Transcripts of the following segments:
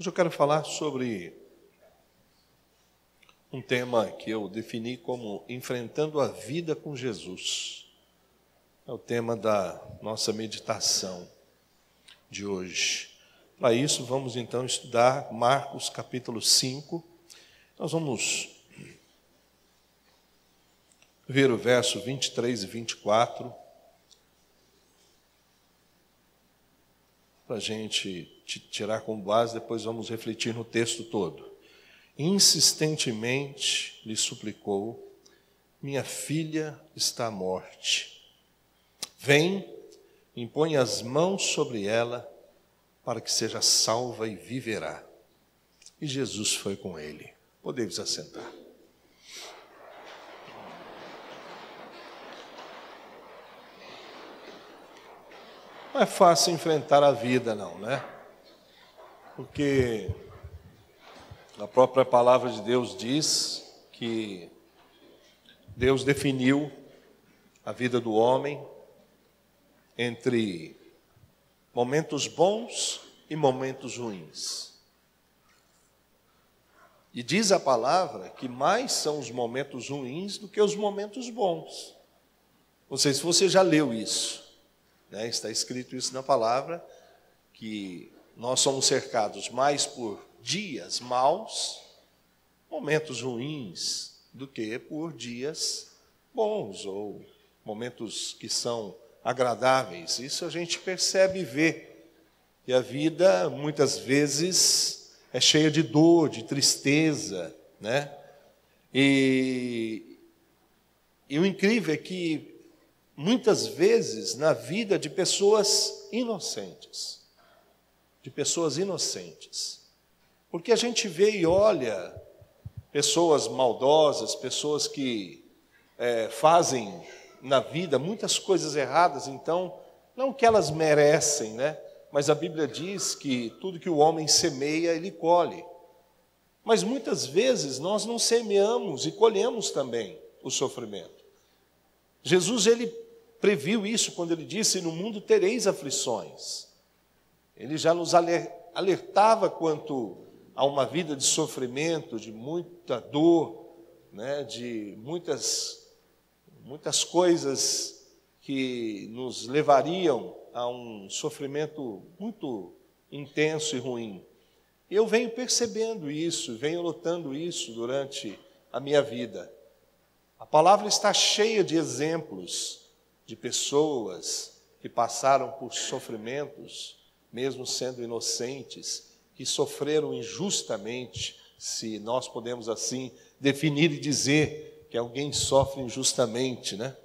Hoje eu quero falar sobre um tema que eu defini como enfrentando a vida com Jesus. É o tema da nossa meditação de hoje. Para isso, vamos então estudar Marcos capítulo 5. Nós vamos ver o verso 23 e 24, para a gente tirar como base, depois vamos refletir no texto todo. Insistentemente lhe suplicou: minha filha está à morte. Vem, impõe as mãos sobre ela, para que seja salva e viverá. E Jesus foi com ele. Podemos assentar. Não é fácil enfrentar a vida, não, né? Porque a própria palavra de Deus diz que Deus definiu a vida do homem entre momentos bons e momentos ruins. E diz a palavra que mais são os momentos ruins do que os momentos bons. Não sei se você já leu isso, né? Está escrito isso na palavra, que nós somos cercados mais por dias maus, momentos ruins, do que por dias bons ou momentos que são agradáveis. Isso a gente percebe e vê. E a vida, muitas vezes, é cheia de dor, de tristeza, né? E o incrível é que, muitas vezes, na vida de pessoas inocentes, porque a gente vê e olha pessoas maldosas, pessoas que fazem na vida muitas coisas erradas, então, não que elas merecem, né? Mas a Bíblia diz que tudo que o homem semeia, ele colhe. Mas muitas vezes nós não semeamos e colhemos também o sofrimento. Jesus, ele previu isso quando ele disse: no mundo tereis aflições. Ele já nos alertava quanto a uma vida de sofrimento, de muita dor, né, de muitas coisas que nos levariam a um sofrimento muito intenso e ruim. Eu venho percebendo isso, venho notando isso durante a minha vida. A palavra está cheia de exemplos de pessoas que passaram por sofrimentos, mesmo sendo inocentes, que sofreram injustamente, se nós podemos assim definir e dizer que alguém sofre injustamente, né?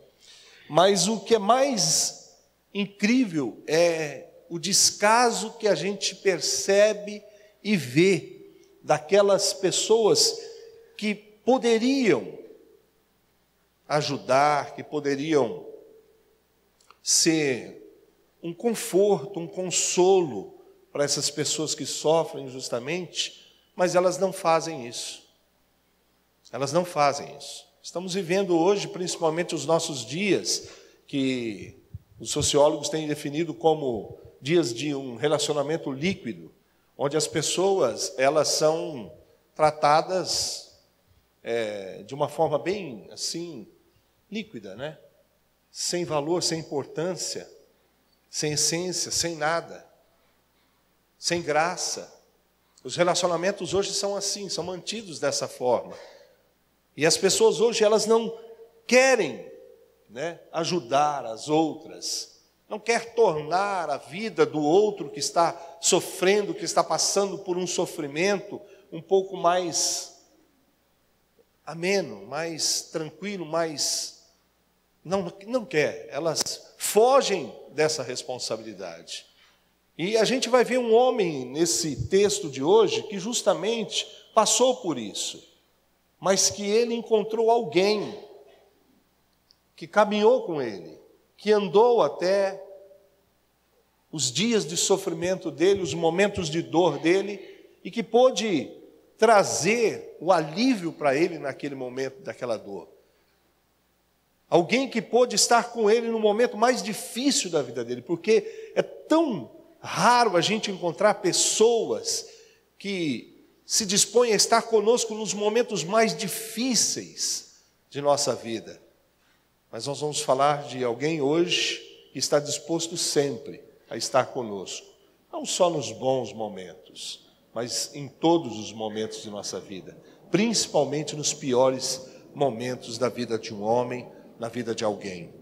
Mas o que é mais incrível é o descaso que a gente percebe e vê daquelas pessoas que poderiam ajudar, que poderiam ser um conforto, um consolo para essas pessoas que sofrem injustamente, mas elas não fazem isso. Elas não fazem isso. Estamos vivendo hoje, principalmente os nossos dias, que os sociólogos têm definido como dias de um relacionamento líquido, onde as pessoas, elas são tratadas de uma forma bem, assim, líquida, né? Sem valor, sem importância, sem essência, sem nada, sem graça. Os relacionamentos hoje são assim, são mantidos dessa forma. E as pessoas hoje, elas não querem, né, ajudar as outras, não quer tornar a vida do outro que está sofrendo, que está passando por um sofrimento um pouco mais ameno, mais tranquilo, mais... Não quer, elas fogem dessa responsabilidade. E a gente vai ver um homem nesse texto de hoje que justamente passou por isso, mas que ele encontrou alguém que caminhou com ele, que andou até os dias de sofrimento dele, os momentos de dor dele, e que pôde trazer o alívio para ele naquele momento daquela dor. Alguém que pôde estar com ele no momento mais difícil da vida dele, porque é tão raro a gente encontrar pessoas que se dispõe a estar conosco nos momentos mais difíceis de nossa vida. Mas nós vamos falar de alguém hoje que está disposto sempre a estar conosco, não só nos bons momentos, mas em todos os momentos de nossa vida, principalmente nos piores momentos da vida de um homem, na vida de alguém.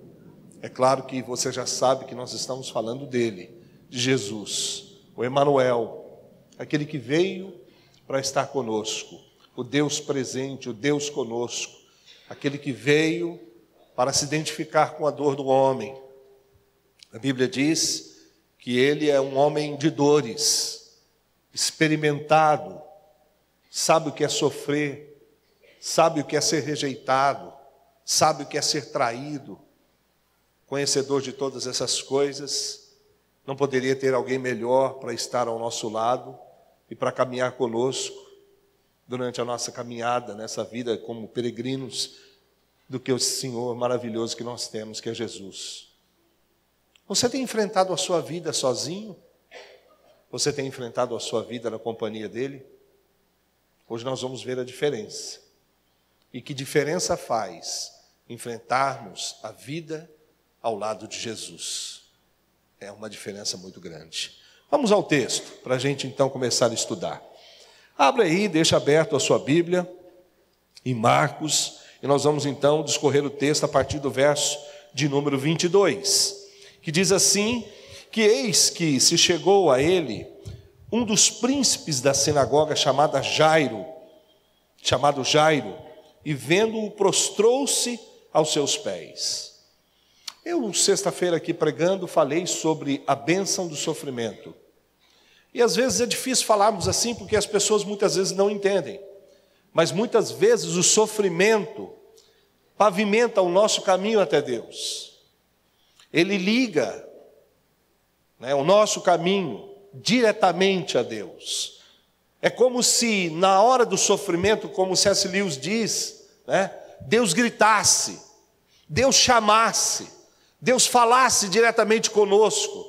É claro que você já sabe que nós estamos falando dele, de Jesus, o Emanuel, aquele que veio para estar conosco, o Deus presente, o Deus conosco, aquele que veio para se identificar com a dor do homem. A Bíblia diz que ele é um homem de dores, experimentado, sabe o que é sofrer, sabe o que é ser rejeitado, sabe o que é ser traído. Conhecedor de todas essas coisas, não poderia ter alguém melhor para estar ao nosso lado e para caminhar conosco durante a nossa caminhada nessa vida como peregrinos do que o Senhor maravilhoso que nós temos, que é Jesus. Você tem enfrentado a sua vida sozinho? Você tem enfrentado a sua vida na companhia dele? Hoje nós vamos ver a diferença. E que diferença faz enfrentarmos a vida ao lado de Jesus? É uma diferença muito grande. Vamos ao texto, para a gente então começar a estudar. Abra aí, deixa aberto a sua Bíblia, em Marcos, e nós vamos então discorrer o texto a partir do verso de número 22, que diz assim, que eis que se chegou a ele um dos príncipes da sinagoga chamado Jairo, e vendo-o prostrou-se aos seus pés. Eu, sexta-feira aqui pregando, falei sobre a bênção do sofrimento. E às vezes é difícil falarmos assim, porque as pessoas muitas vezes não entendem. Mas muitas vezes o sofrimento pavimenta o nosso caminho até Deus. Ele liga, o nosso caminho diretamente a Deus. É como se na hora do sofrimento, como C.S. Lewis diz, Deus gritasse, Deus chamasse, Deus falasse diretamente conosco.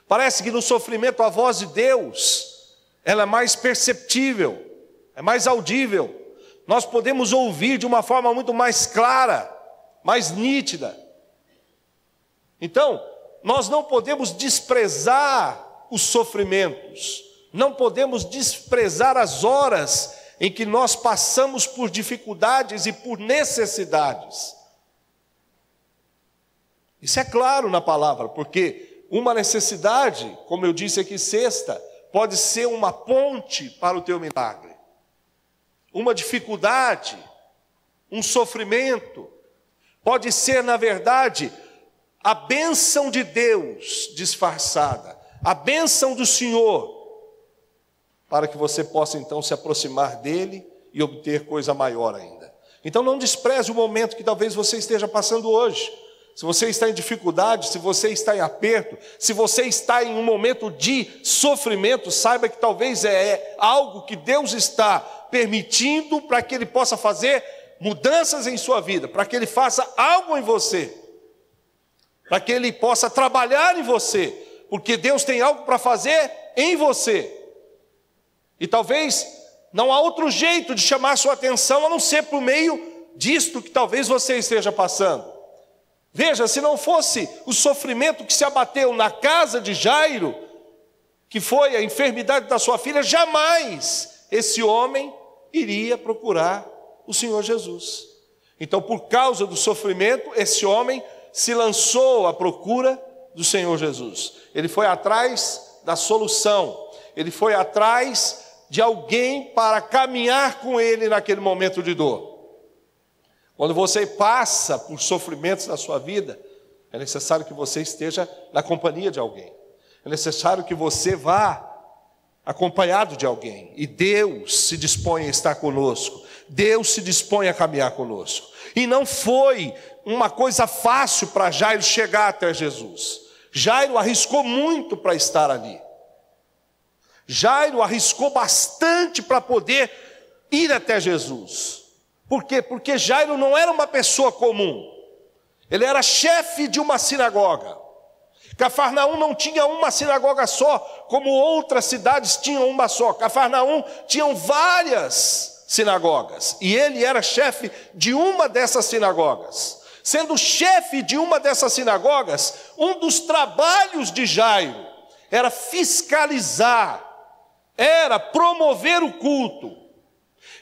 Parece que no sofrimento a voz de Deus, ela é mais perceptível, é mais audível. Nós podemos ouvir de uma forma muito mais clara, mais nítida. Então, nós não podemos desprezar os sofrimentos, não podemos desprezar as horas em que nós passamos por dificuldades e por necessidades. Isso é claro na palavra, porque uma necessidade, como eu disse aqui sexta, pode ser uma ponte para o teu milagre. Uma dificuldade, um sofrimento, pode ser, na verdade, a bênção de Deus disfarçada, a bênção do Senhor, para que você possa então se aproximar dele e obter coisa maior ainda. Então não despreze o momento que talvez você esteja passando hoje. Se você está em dificuldade, se você está em aperto, se você está em um momento de sofrimento, saiba que talvez é algo que Deus está permitindo para que Ele possa fazer mudanças em sua vida, para que Ele faça algo em você, para que Ele possa trabalhar em você, porque Deus tem algo para fazer em você. E talvez não há outro jeito de chamar sua atenção a não ser por meio disto que talvez você esteja passando. Veja, se não fosse o sofrimento que se abateu na casa de Jairo, que foi a enfermidade da sua filha, jamais esse homem iria procurar o Senhor Jesus. Então, por causa do sofrimento, esse homem se lançou à procura do Senhor Jesus. Ele foi atrás da solução, ele foi atrás de alguém para caminhar com ele naquele momento de dor. Quando você passa por sofrimentos na sua vida, é necessário que você esteja na companhia de alguém. É necessário que você vá acompanhado de alguém. E Deus se dispõe a estar conosco. Deus se dispõe a caminhar conosco. E não foi uma coisa fácil para Jairo chegar até Jesus. Jairo arriscou muito para estar ali. Jairo arriscou bastante para poder ir até Jesus. Por quê? Porque Jairo não era uma pessoa comum. Ele era chefe de uma sinagoga. Cafarnaum não tinha uma sinagoga só, como outras cidades tinham uma só. Cafarnaum tinham várias sinagogas, e ele era chefe de uma dessas sinagogas. Sendo chefe de uma dessas sinagogas, um dos trabalhos de Jairo era fiscalizar, era promover o culto,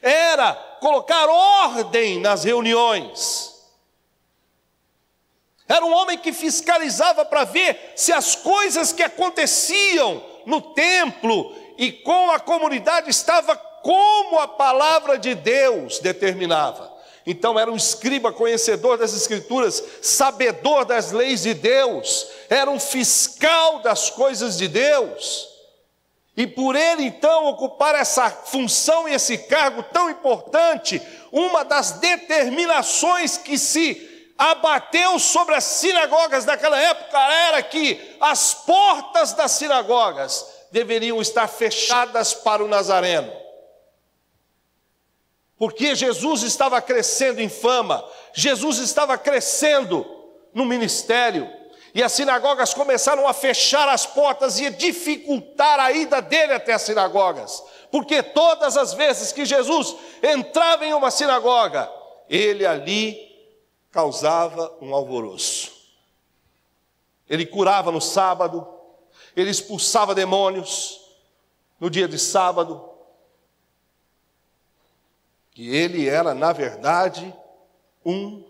era colocar ordem nas reuniões. Era um homem que fiscalizava para ver se as coisas que aconteciam no templo e com a comunidade estava como a palavra de Deus determinava. Então era um escriba conhecedor das Escrituras, sabedor das leis de Deus, era um fiscal das coisas de Deus. E por ele então ocupar essa função e esse cargo tão importante, uma das determinações que se abateu sobre as sinagogas daquela época era que as portas das sinagogas deveriam estar fechadas para o nazareno. Porque Jesus estava crescendo em fama, Jesus estava crescendo no ministério, e as sinagogas começaram a fechar as portas e a dificultar a ida dele até as sinagogas, porque todas as vezes que Jesus entrava em uma sinagoga, ele ali causava um alvoroço. Ele curava no sábado, ele expulsava demônios no dia de sábado, que ele era, na verdade, um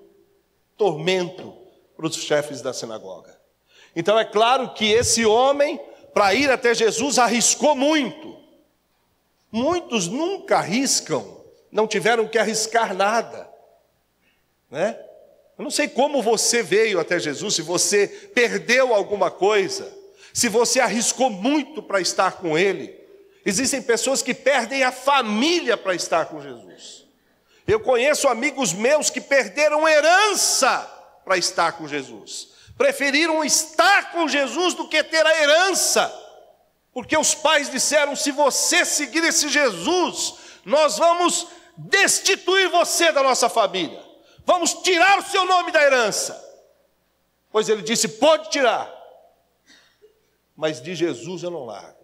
tormento para os chefes da sinagoga. Então é claro que esse homem, para ir até Jesus, arriscou muito. Muitos nunca arriscam, não tiveram que arriscar nada, né? Eu não sei como você veio até Jesus, se você perdeu alguma coisa, se você arriscou muito para estar com Ele. Existem pessoas que perdem a família para estar com Jesus. Eu conheço amigos meus que perderam herança para estar com Jesus. Preferiram estar com Jesus do que ter a herança. Porque os pais disseram, se você seguir esse Jesus, nós vamos destituir você da nossa família. Vamos tirar o seu nome da herança. Pois ele disse, pode tirar. Mas de Jesus eu não largo.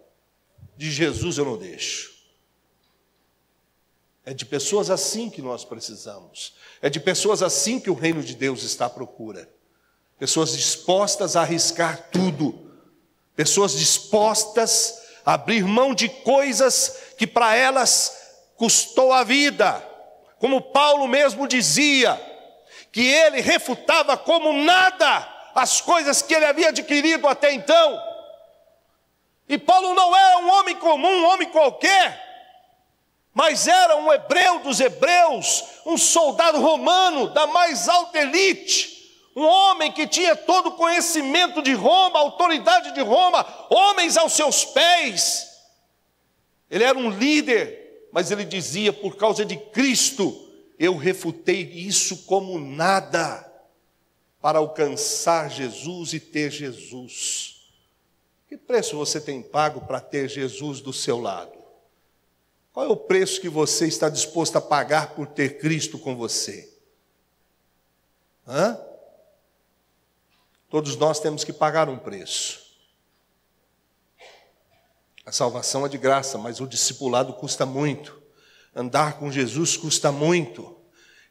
De Jesus eu não deixo. É de pessoas assim que nós precisamos. É de pessoas assim que o reino de Deus está à procura. Pessoas dispostas a arriscar tudo. Pessoas dispostas a abrir mão de coisas que para elas custou a vida. Como Paulo mesmo dizia, que ele refutava como nada as coisas que ele havia adquirido até então. E Paulo não era um homem comum, um homem qualquer, mas era um hebreu dos hebreus, um soldado romano da mais alta elite, um homem que tinha todo o conhecimento de Roma, autoridade de Roma, homens aos seus pés. Ele era um líder, mas ele dizia, por causa de Cristo, eu refutei isso como nada, para alcançar Jesus e ter Jesus. Que preço você tem pago para ter Jesus do seu lado? Qual é o preço que você está disposto a pagar por ter Cristo com você? Todos nós temos que pagar um preço. A salvação é de graça, mas o discipulado custa muito. Andar com Jesus custa muito.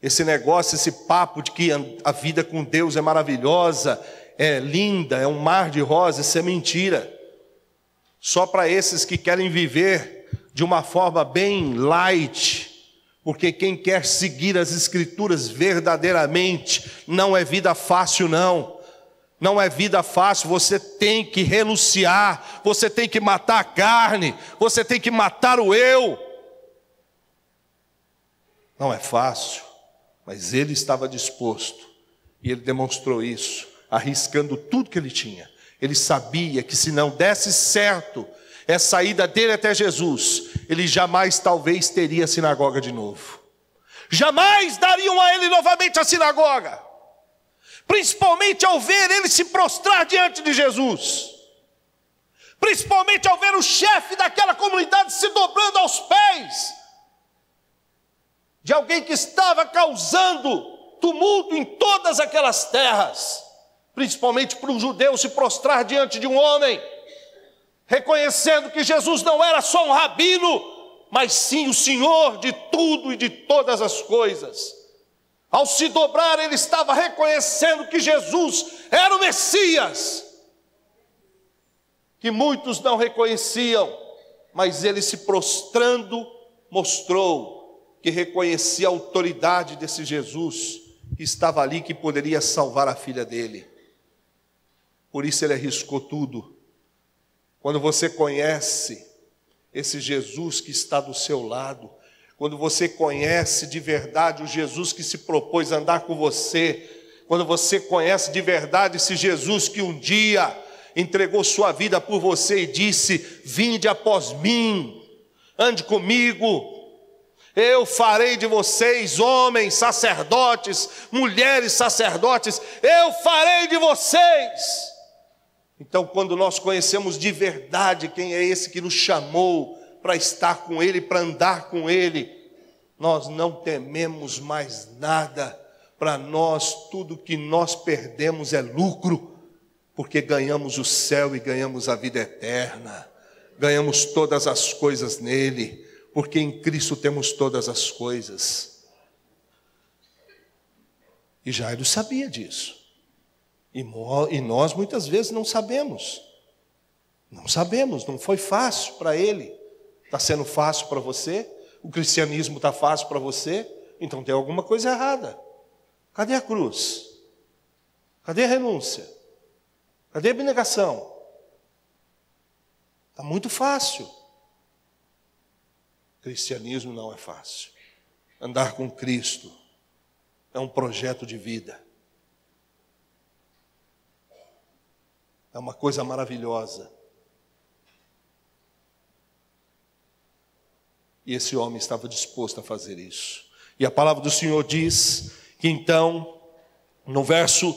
Esse negócio, esse papo de que a vida com Deus é maravilhosa, é linda, é um mar de rosas, isso é mentira. Só para esses que querem viver de uma forma bem light, porque quem quer seguir as Escrituras verdadeiramente, não é vida fácil não. Não é vida fácil, você tem que renunciar, você tem que matar a carne, você tem que matar o eu. Não é fácil, mas ele estava disposto, e ele demonstrou isso, arriscando tudo que ele tinha. Ele sabia que se não desse certo essa ida dele até Jesus, ele jamais talvez teria a sinagoga de novo. Jamais dariam a ele novamente a sinagoga. Principalmente ao ver ele se prostrar diante de Jesus. Principalmente ao ver o chefe daquela comunidade se dobrando aos pés de alguém que estava causando tumulto em todas aquelas terras. principalmente para um judeu se prostrar diante de um homem, reconhecendo que Jesus não era só um rabino, mas sim o Senhor de tudo e de todas as coisas. Ao se dobrar, ele estava reconhecendo que Jesus era o Messias, que muitos não reconheciam, mas ele, se prostrando, mostrou que reconhecia a autoridade desse Jesus que estava ali, que poderia salvar a filha dele. Por isso ele arriscou tudo. Quando você conhece esse Jesus que está do seu lado, quando você conhece de verdade o Jesus que se propôs a andar com você, quando você conhece de verdade esse Jesus que um dia entregou sua vida por você e disse: vinde após mim, ande comigo, eu farei de vocês homens sacerdotes, mulheres sacerdotes, eu farei de vocês. Então, quando nós conhecemos de verdade quem é esse que nos chamou para estar com Ele, para andar com Ele, nós não tememos mais nada. Para nós, tudo que nós perdemos é lucro, porque ganhamos o céu e ganhamos a vida eterna, ganhamos todas as coisas nele, porque em Cristo temos todas as coisas. E Jairo sabia disso. E nós muitas vezes não sabemos. Não sabemos, não foi fácil para ele. Está sendo fácil para você? O cristianismo está fácil para você? Então tem alguma coisa errada. Cadê a cruz? Cadê a renúncia? Cadê a abnegação? Está muito fácil. Cristianismo não é fácil. Andar com Cristo é um projeto de vida. É uma coisa maravilhosa. E esse homem estava disposto a fazer isso. E a palavra do Senhor diz que então, no verso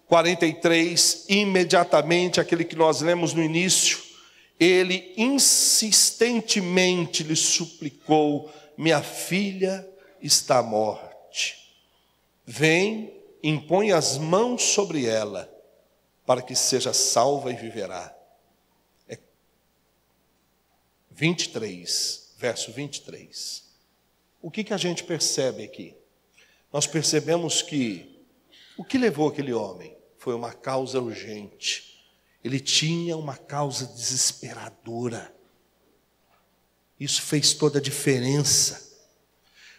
43, imediatamente, aquele que nós lemos no início, ele insistentemente lhe suplicou: minha filha está à morte. Vem, impõe as mãos sobre ela, para que seja salva e viverá. 23, verso 23. O que a gente percebe aqui? Nós percebemos que o que levou aquele homem foi uma causa urgente. Ele tinha uma causa desesperadora. Isso fez toda a diferença.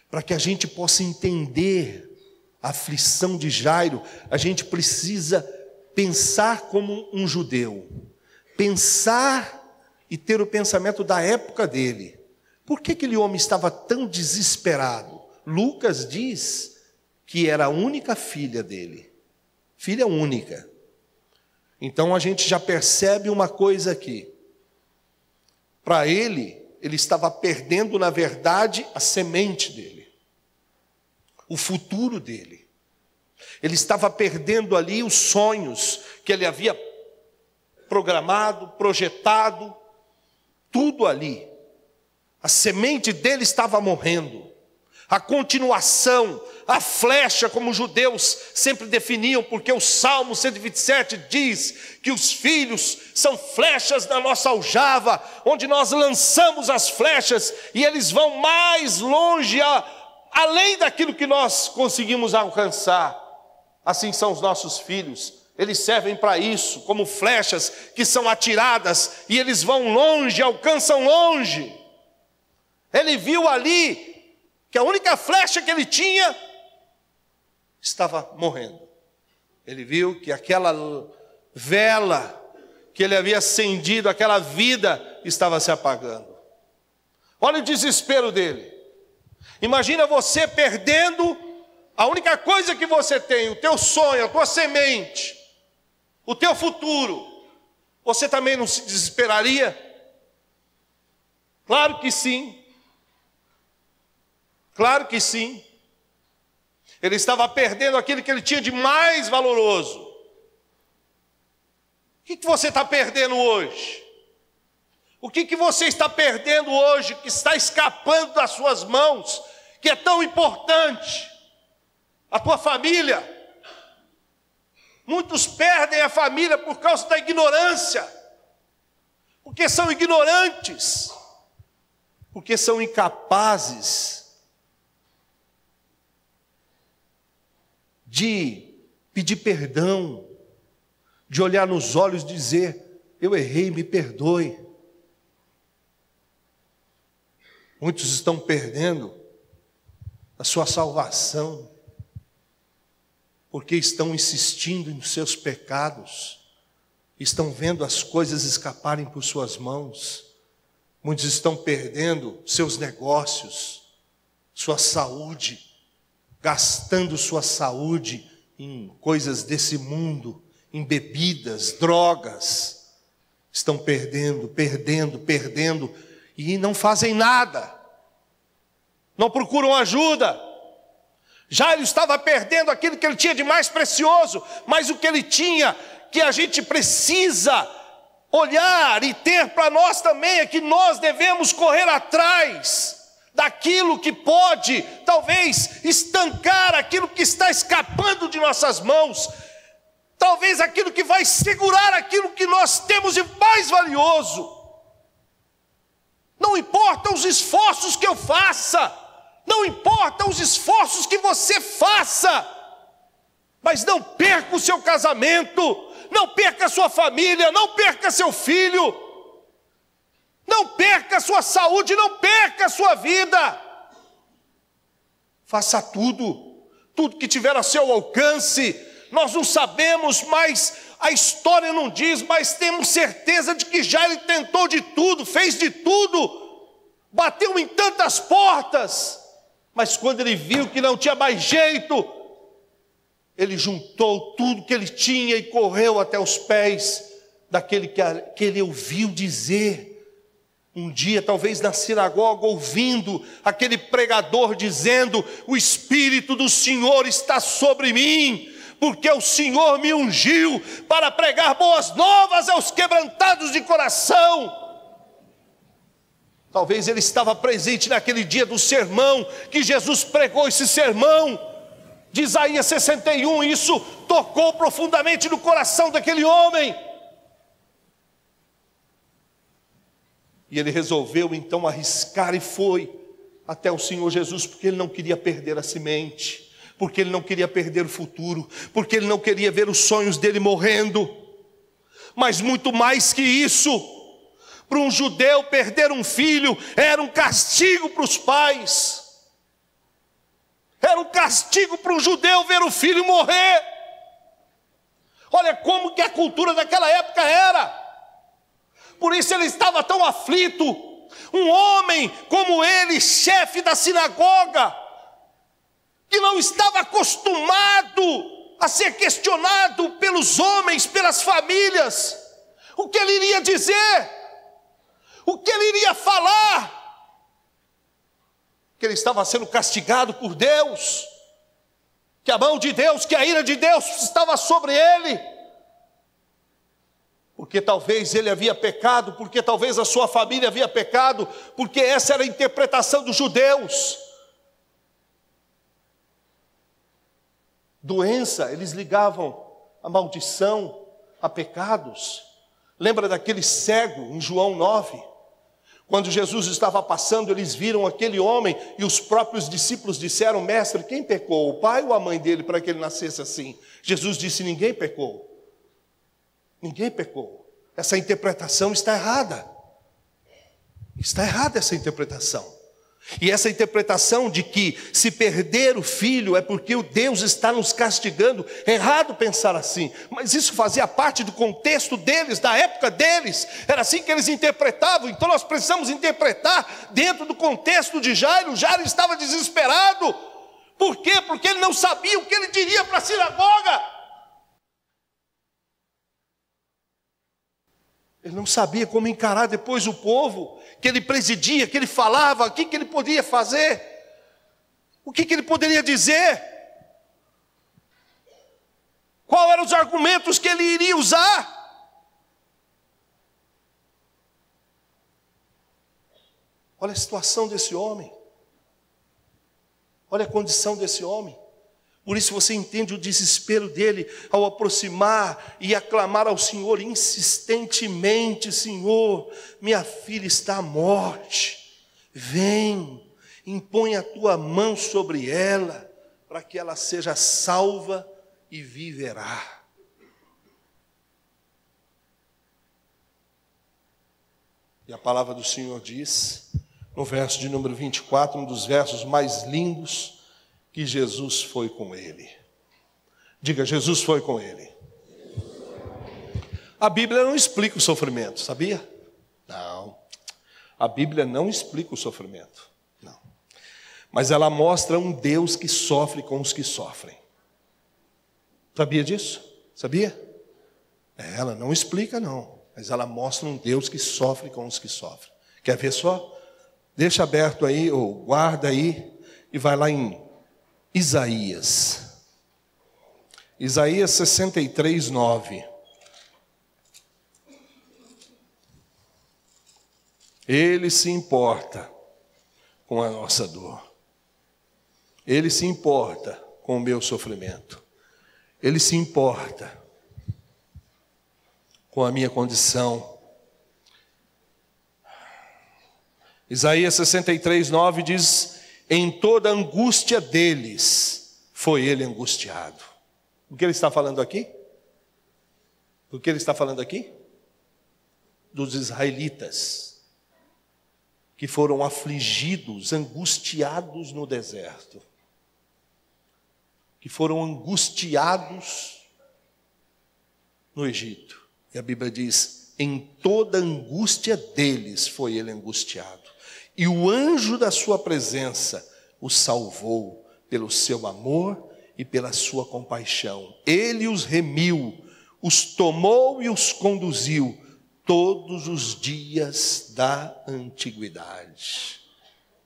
Para que a gente possa entender a aflição de Jairo, a gente precisa pensar como um judeu. Pensar e ter o pensamento da época dele. Por que aquele homem estava tão desesperado? Lucas diz que era a única filha dele. Filha única. Então a gente já percebe uma coisa aqui. Para ele estava perdendo, na verdade, a semente dele, o futuro dele. Ele estava perdendo ali os sonhos que ele havia programado, projetado, tudo ali. A semente dele estava morrendo. A continuação, a flecha, como os judeus sempre definiam, porque o Salmo 127 diz que os filhos são flechas da nossa aljava, onde nós lançamos as flechas e eles vão mais longe, além daquilo que nós conseguimos alcançar. Assim são os nossos filhos. Eles servem para isso, como flechas que são atiradas e eles vão longe, alcançam longe. Ele viu ali que a única flecha que ele tinha estava morrendo. Ele viu que aquela vela que ele havia acendido, aquela vida, estava se apagando. Olha o desespero dele. Imagina você perdendo a única coisa que você tem, o teu sonho, a tua semente, o teu futuro. Você também não se desesperaria? Claro que sim. Claro que sim. Ele estava perdendo aquilo que ele tinha de mais valoroso. O que você está perdendo hoje? O que você está perdendo hoje, que está escapando das suas mãos, que é tão importante? A tua família. Muitos perdem a família por causa da ignorância, porque são ignorantes, porque são incapazes de pedir perdão, de olhar nos olhos e dizer: eu errei, me perdoe. Muitos estão perdendo a sua salvação, porque estão insistindo nos seus pecados, estão vendo as coisas escaparem por suas mãos. Muitos estão perdendo seus negócios, sua saúde, gastando sua saúde em coisas desse mundo, em bebidas, drogas. Estão perdendo, e não fazem nada, não procuram ajuda. Jairo estava perdendo aquilo que ele tinha de mais precioso, mas o que ele tinha, que a gente precisa olhar e ter para nós também, é que nós devemos correr atrás daquilo que pode, talvez, estancar aquilo que está escapando de nossas mãos, talvez aquilo que vai segurar aquilo que nós temos de mais valioso. Não importa os esforços que eu faça, não importa os esforços que você faça, mas não perca o seu casamento, não perca a sua família, não perca seu filho, não perca a sua saúde, não perca a sua vida. Faça tudo que tiver a seu alcance. Nós não sabemos, mas a história não diz, mas temos certeza de que Jairo tentou de tudo, fez de tudo, bateu em tantas portas, mas quando ele viu que não tinha mais jeito, ele juntou tudo que ele tinha e correu até os pés daquele que ele ouviu dizer. Um dia, talvez na sinagoga, ouvindo aquele pregador dizendo: o Espírito do Senhor está sobre mim, porque o Senhor me ungiu para pregar boas novas aos quebrantados de coração. Talvez ele estava presente naquele dia do sermão, que Jesus pregou esse sermão de Isaías 61, e isso tocou profundamente no coração daquele homem. E ele resolveu então arriscar e foi até o Senhor Jesus, porque ele não queria perder a semente, porque ele não queria perder o futuro, porque ele não queria ver os sonhos dele morrendo. Mas muito mais que isso, para um judeu perder um filho era um castigo para os pais. Era um castigo para um judeu ver o filho morrer. Olha como que a cultura daquela época era. Por isso ele estava tão aflito. Um homem como ele, chefe da sinagoga, que não estava acostumado a ser questionado pelos homens, pelas famílias, o que ele iria dizer, o que ele iria falar, que ele estava sendo castigado por Deus, que a mão de Deus, que a ira de Deus estava sobre ele, porque talvez ele havia pecado, porque talvez a sua família havia pecado, porque essa era a interpretação dos judeus. Doença, eles ligavam a maldição a pecados. Lembra daquele cego em João 9? Quando Jesus estava passando, eles viram aquele homem e os próprios discípulos disseram: mestre, quem pecou, o pai ou a mãe dele, para que ele nascesse assim? Jesus disse: ninguém pecou. Ninguém pecou. Essa interpretação está errada. Está errada essa interpretação. E essa interpretação de que se perder o filho é porque o Deus está nos castigando, é errado pensar assim. Mas isso fazia parte do contexto deles, da época deles. Era assim que eles interpretavam. Então nós precisamos interpretar dentro do contexto de Jairo. Jairo estava desesperado. Por quê? Porque ele não sabia o que ele diria para a sinagoga. Ele não sabia como encarar depois o povo que ele presidia, que ele falava, o que ele podia fazer, o que ele poderia dizer, quais eram os argumentos que ele iria usar. Olha a situação desse homem, olha a condição desse homem. Por isso você entende o desespero dele ao aproximar e aclamar ao Senhor insistentemente: Senhor, minha filha está à morte, vem, impõe a tua mão sobre ela, para que ela seja salva e viverá. E a palavra do Senhor diz, no verso de número 24, um dos versos mais lindos, que Jesus foi com ele. Diga, Jesus foi com ele. A Bíblia não explica o sofrimento, sabia? Não. A Bíblia não explica o sofrimento. Não. Mas ela mostra um Deus que sofre com os que sofrem. Sabia disso? Sabia? Ela não explica, não. Mas ela mostra um Deus que sofre com os que sofrem. Quer ver só? Deixa aberto aí, ou guarda aí, e vai lá em Isaías. Isaías 63, 9. Ele se importa com a nossa dor. Ele se importa com o meu sofrimento. Ele se importa com a minha condição. Isaías 63, 9 diz: em toda a angústia deles foi ele angustiado. O que ele está falando aqui? O que ele está falando aqui? Dos israelitas, que foram afligidos, angustiados no deserto. Que foram angustiados no Egito. E a Bíblia diz: em toda a angústia deles foi ele angustiado. E o anjo da sua presença os salvou pelo seu amor e pela sua compaixão. Ele os remiu, os tomou e os conduziu todos os dias da antiguidade.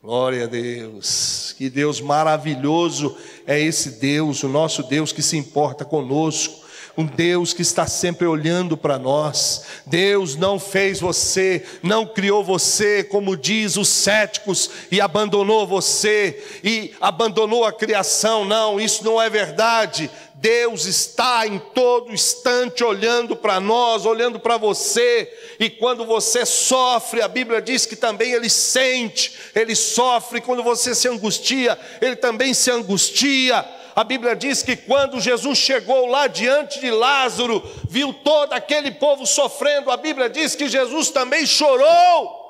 Glória a Deus, que Deus maravilhoso é esse Deus, o nosso Deus que se importa conosco. Um Deus que está sempre olhando para nós. Deus não fez você, não criou você, como diz os céticos, e abandonou você, e abandonou a criação. Não, isso não é verdade. Deus está em todo instante olhando para nós, olhando para você. E quando você sofre, a Bíblia diz que também Ele sente, Ele sofre. Quando você se angustia, Ele também se angustia. A Bíblia diz que quando Jesus chegou lá diante de Lázaro, viu todo aquele povo sofrendo, a Bíblia diz que Jesus também chorou.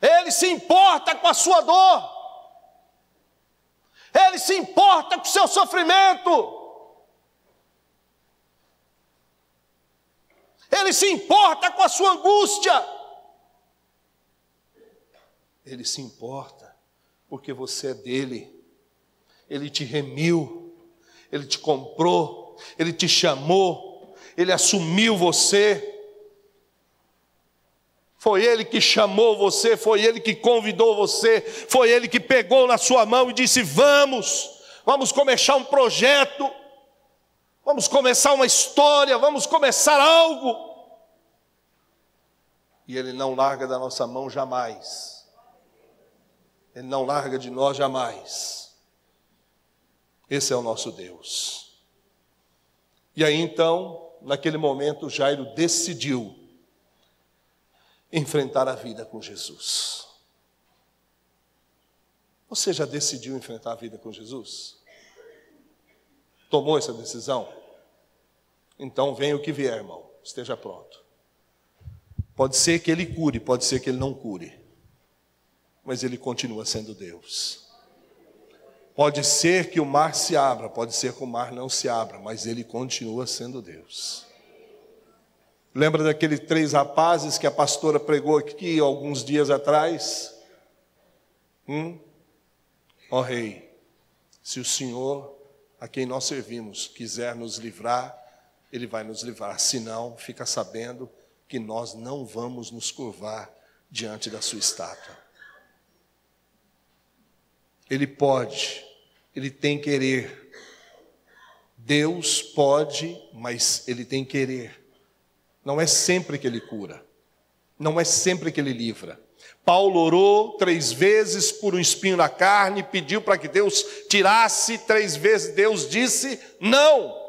Ele se importa com a sua dor. Ele se importa com o seu sofrimento. Ele se importa com a sua angústia. Ele se importa porque você é dele. Ele te remiu, ele te comprou, ele te chamou, ele assumiu você. Foi ele que chamou você, foi ele que convidou você, foi ele que pegou na sua mão e disse: vamos começar um projeto, vamos começar uma história, vamos começar algo. E ele não larga da nossa mão jamais. Ele não larga de nós jamais. Esse é o nosso Deus. E aí então, naquele momento, Jairo decidiu enfrentar a vida com Jesus. Você já decidiu enfrentar a vida com Jesus? Tomou essa decisão? Então venha o que vier, irmão, esteja pronto. Pode ser que Ele cure, pode ser que Ele não cure, mas Ele continua sendo Deus. Pode ser que o mar se abra, pode ser que o mar não se abra, mas Ele continua sendo Deus. Lembra daqueles 3 rapazes que a pastora pregou aqui alguns dias atrás? Ó Rei, se o Senhor, a quem nós servimos, quiser nos livrar, Ele vai nos livrar. Se não, fica sabendo que nós não vamos nos curvar diante da sua estátua. Ele pode, Ele tem querer. Deus pode, mas Ele tem querer. Não é sempre que Ele cura, não é sempre que Ele livra. Paulo orou 3 vezes por um espinho na carne, pediu para que Deus tirasse, 3 vezes Deus disse não.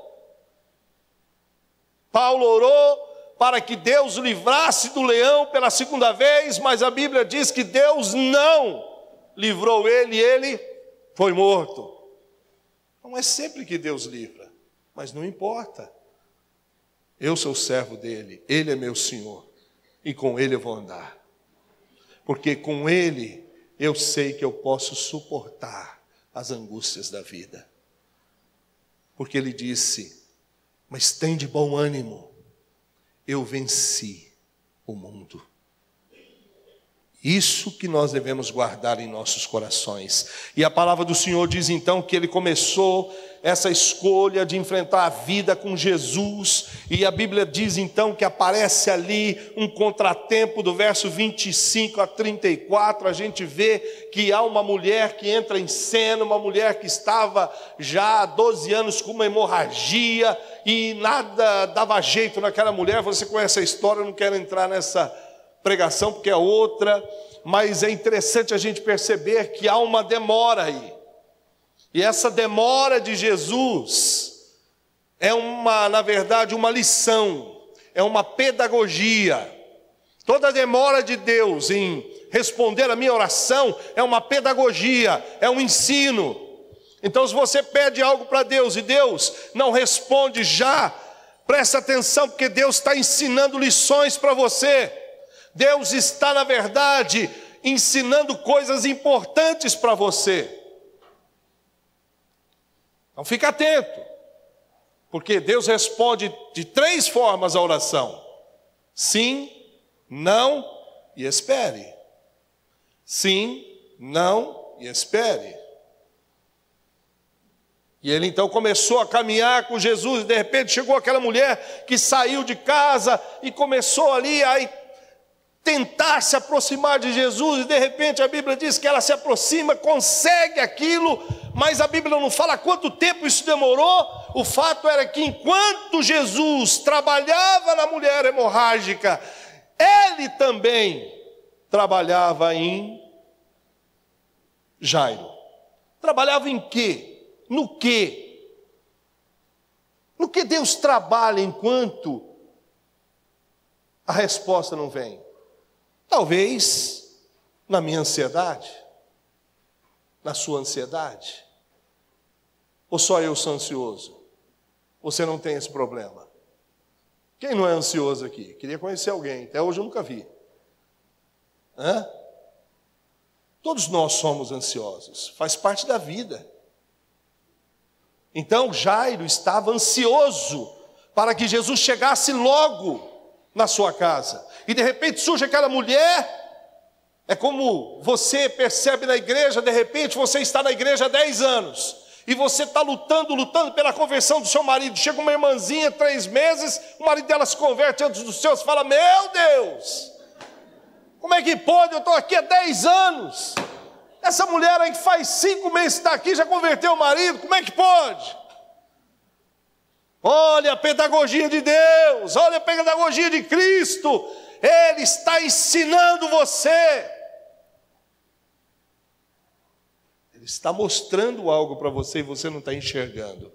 Paulo orou para que Deus livrasse do leão pela 2ª vez, mas a Bíblia diz que Deus não livrou ele e ele foi morto. Não é sempre que Deus livra, mas não importa. Eu sou servo dele, ele é meu Senhor, e com ele eu vou andar. Porque com ele eu sei que eu posso suportar as angústias da vida. Porque ele disse, mas tem de bom ânimo, eu venci o mundo. Isso que nós devemos guardar em nossos corações. E a palavra do Senhor diz então que ele começou essa escolha de enfrentar a vida com Jesus. E a Bíblia diz então que aparece ali um contratempo do verso 25 a 34. A gente vê que há uma mulher que entra em cena, uma mulher que estava já há 12 anos com uma hemorragia e nada dava jeito naquela mulher. Você conhece a história, eu não quero entrar nessa pregação porque é outra, mas é interessante a gente perceber que há uma demora aí. E essa demora de Jesus é na verdade, uma lição, é uma pedagogia. Toda demora de Deus em responder a minha oração é uma pedagogia, é um ensino. Então, se você pede algo para Deus e Deus não responde já, presta atenção, porque Deus está ensinando lições para você. Deus está, na verdade, ensinando coisas importantes para você. Então fica atento, porque Deus responde de 3 formas a oração: sim, não e espere. Sim, não e espere. E ele então começou a caminhar com Jesus, e de repente chegou aquela mulher que saiu de casa e começou ali a tentar se aproximar de Jesus, e de repente a Bíblia diz que ela se aproxima, consegue aquilo, mas a Bíblia não fala quanto tempo isso demorou. O fato era que enquanto Jesus trabalhava na mulher hemorrágica, ele também trabalhava em Jairo. Trabalhava em quê? No quê? No que Deus trabalha enquanto a resposta não vem? Talvez na minha ansiedade, na sua ansiedade. Ou só eu sou ansioso? Você não tem esse problema? Quem não é ansioso aqui? Queria conhecer alguém, até hoje eu nunca vi. Hã? Todos nós somos ansiosos, faz parte da vida. Então Jairo estava ansioso para que Jesus chegasse logo na sua casa. E de repente surge aquela mulher. É como você percebe na igreja, de repente você está na igreja há 10 anos, e você está lutando pela conversão do seu marido. Chega uma irmãzinha, 3 meses, o marido dela se converte antes dos seus, fala, meu Deus, como é que pode? Eu estou aqui há 10 anos. Essa mulher aí que faz 5 meses que está aqui, já converteu o marido, como é que pode? Olha a pedagogia de Deus, olha a pedagogia de Cristo. Ele está ensinando você. Ele está mostrando algo para você e você não está enxergando.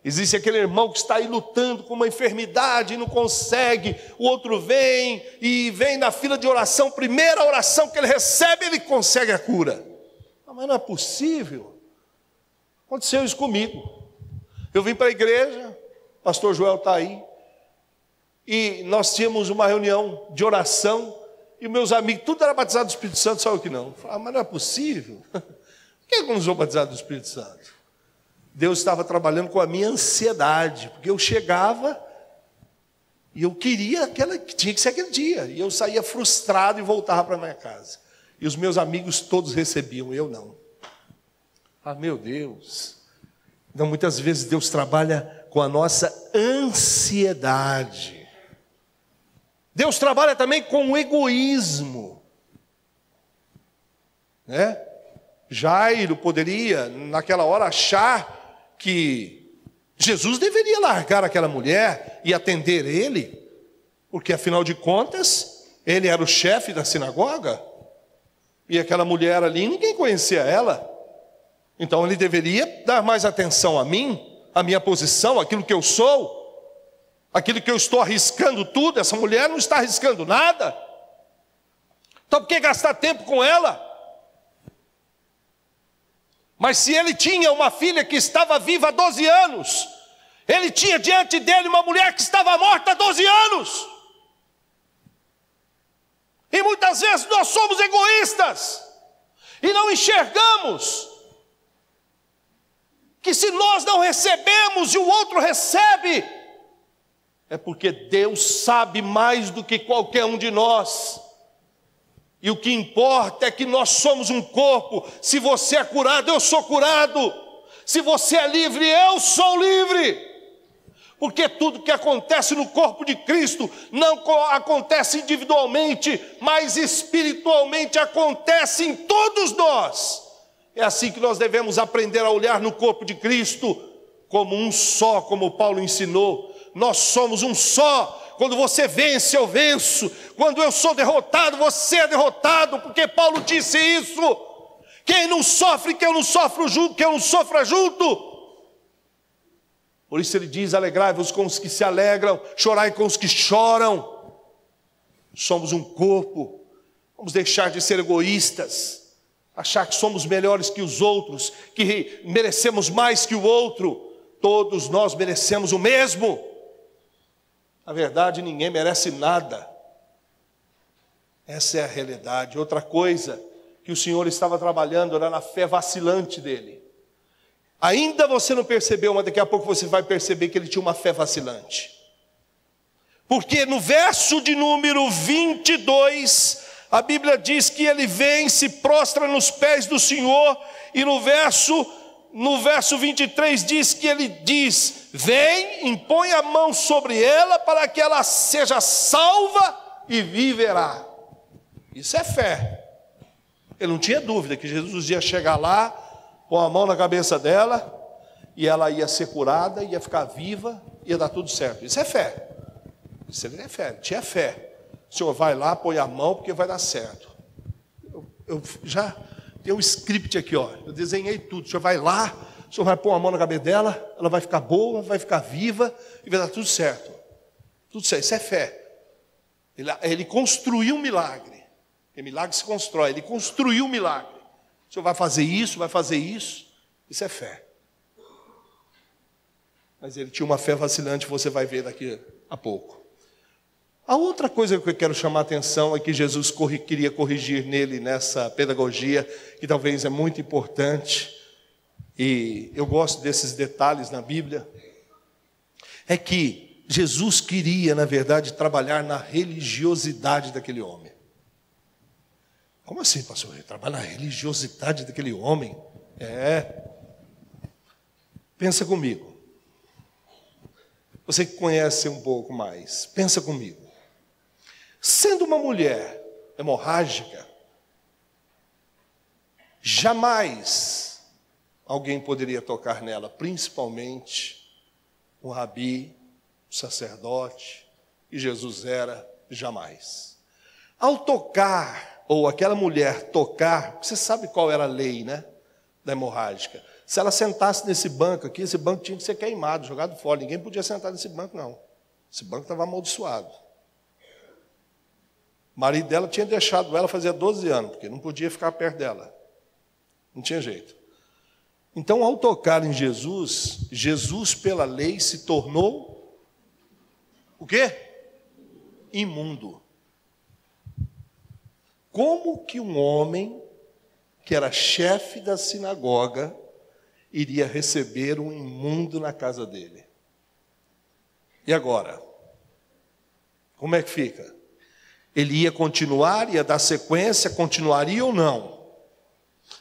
Existe aquele irmão que está aí lutando com uma enfermidade e não consegue. O outro vem e vem na fila de oração. Primeira oração que ele recebe, ele consegue a cura. Mas não é possível. Aconteceu isso comigo. Eu vim para a igreja, o pastor Joel está aí, e nós tínhamos uma reunião de oração, e meus amigos, tudo era batizado do Espírito Santo, só eu que não. Eu falei, mas não é possível. Por que eu não sou batizado do Espírito Santo? Deus estava trabalhando com a minha ansiedade, porque eu chegava e eu queria que tinha que ser aquele dia, e eu saía frustrado e voltava para a minha casa. E os meus amigos todos recebiam, eu não. Ah, meu Deus. Então, muitas vezes Deus trabalha com a nossa ansiedade. Deus trabalha também com o egoísmo. Jairo poderia, naquela hora, achar que Jesus deveria largar aquela mulher e atender ele, porque, afinal de contas, Ele era o chefe da sinagoga, e aquela mulher ali, ninguém conhecia ela. Então ele deveria dar mais atenção a mim, a minha posição, aquilo que eu sou, aquilo que eu estou arriscando tudo. Essa mulher não está arriscando nada. Então por que gastar tempo com ela? Mas se ele tinha uma filha que estava viva há 12 anos, ele tinha diante dele uma mulher que estava morta há 12 anos. E muitas vezes nós somos egoístas e não enxergamos que se nós não recebemos e o outro recebe, é porque Deus sabe mais do que qualquer um de nós. E o que importa é que nós somos um corpo. Se você é curado, eu sou curado. Se você é livre, eu sou livre. Porque tudo que acontece no corpo de Cristo não acontece individualmente, mas espiritualmente acontece em todos nós. É assim que nós devemos aprender a olhar no corpo de Cristo como um só, como Paulo ensinou. Nós somos um só. Quando você vence, eu venço. Quando eu sou derrotado, você é derrotado, porque Paulo disse isso. Quem não sofre, que eu não sofra junto. Por isso ele diz: alegrai-vos com os que se alegram, chorai com os que choram. Somos um corpo. Vamos deixar de ser egoístas, achar que somos melhores que os outros, que merecemos mais que o outro. Todos nós merecemos o mesmo. Na verdade, ninguém merece nada. Essa é a realidade. Outra coisa que o Senhor estava trabalhando era na fé vacilante dele. Ainda você não percebeu, mas daqui a pouco você vai perceber que ele tinha uma fé vacilante. Porque no verso de número 22, a Bíblia diz que ele vem, se prostra nos pés do Senhor, e no verso 23 diz que ele diz: vem, impõe a mão sobre ela para que ela seja salva e viverá. Isso é fé. Ele não tinha dúvida que Jesus ia chegar lá, pôr a mão na cabeça dela, e ela ia ser curada, ia ficar viva, ia dar tudo certo. Isso é fé. Isso é fé, ele tinha fé. O Senhor vai lá, põe a mão, porque vai dar certo. Eu já tenho um script aqui, ó. Eu desenhei tudo. O Senhor vai lá, o Senhor vai pôr a mão na cabeça dela, ela vai ficar boa, vai ficar viva, e vai dar tudo certo. Tudo certo, isso é fé. Ele construiu um milagre. Porque milagre se constrói. Ele construiu um milagre. O Senhor vai fazer isso, vai fazer isso. Isso é fé. Mas ele tinha uma fé vacilante, você vai ver daqui a pouco. A outra coisa que eu quero chamar a atenção é que Jesus queria corrigir nele nessa pedagogia, que talvez é muito importante, e eu gosto desses detalhes na Bíblia, é que Jesus queria, na verdade, trabalhar na religiosidade daquele homem. Como assim, pastor? Ele trabalha na religiosidade daquele homem? Pensa comigo. Você que conhece um pouco mais, pensa comigo. Sendo uma mulher hemorrágica, jamais alguém poderia tocar nela, principalmente o rabi, o sacerdote, e Jesus era, jamais. Ao tocar, ou aquela mulher tocar, você sabe qual era a lei, né, da hemorrágica? Se ela sentasse nesse banco aqui, esse banco tinha que ser queimado, jogado fora. Ninguém podia sentar nesse banco, não. Esse banco estava amaldiçoado. O marido dela tinha deixado ela fazia 12 anos, porque não podia ficar perto dela. Não tinha jeito. Então, ao tocar em Jesus, Jesus, pela lei, se tornou o quê? Imundo. Como que um homem que era chefe da sinagoga iria receber um imundo na casa dele? E agora? Como é que fica? Ele ia continuar, ia dar sequência, continuaria ou não?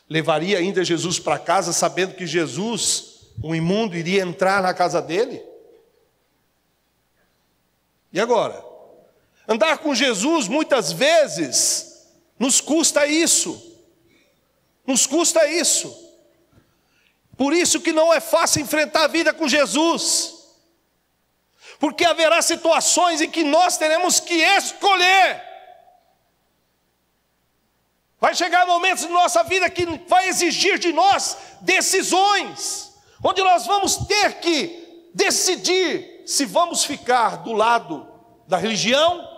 Levaria ainda Jesus para casa, sabendo que Jesus, um imundo, iria entrar na casa dele? E agora? Andar com Jesus, muitas vezes, nos custa isso. Nos custa isso. Por isso que não é fácil enfrentar a vida com Jesus. Porque haverá situações em que nós teremos que escolher Vai chegar momentos na nossa vida que vai exigir de nós decisões, onde nós vamos ter que decidir se vamos ficar do lado da religião,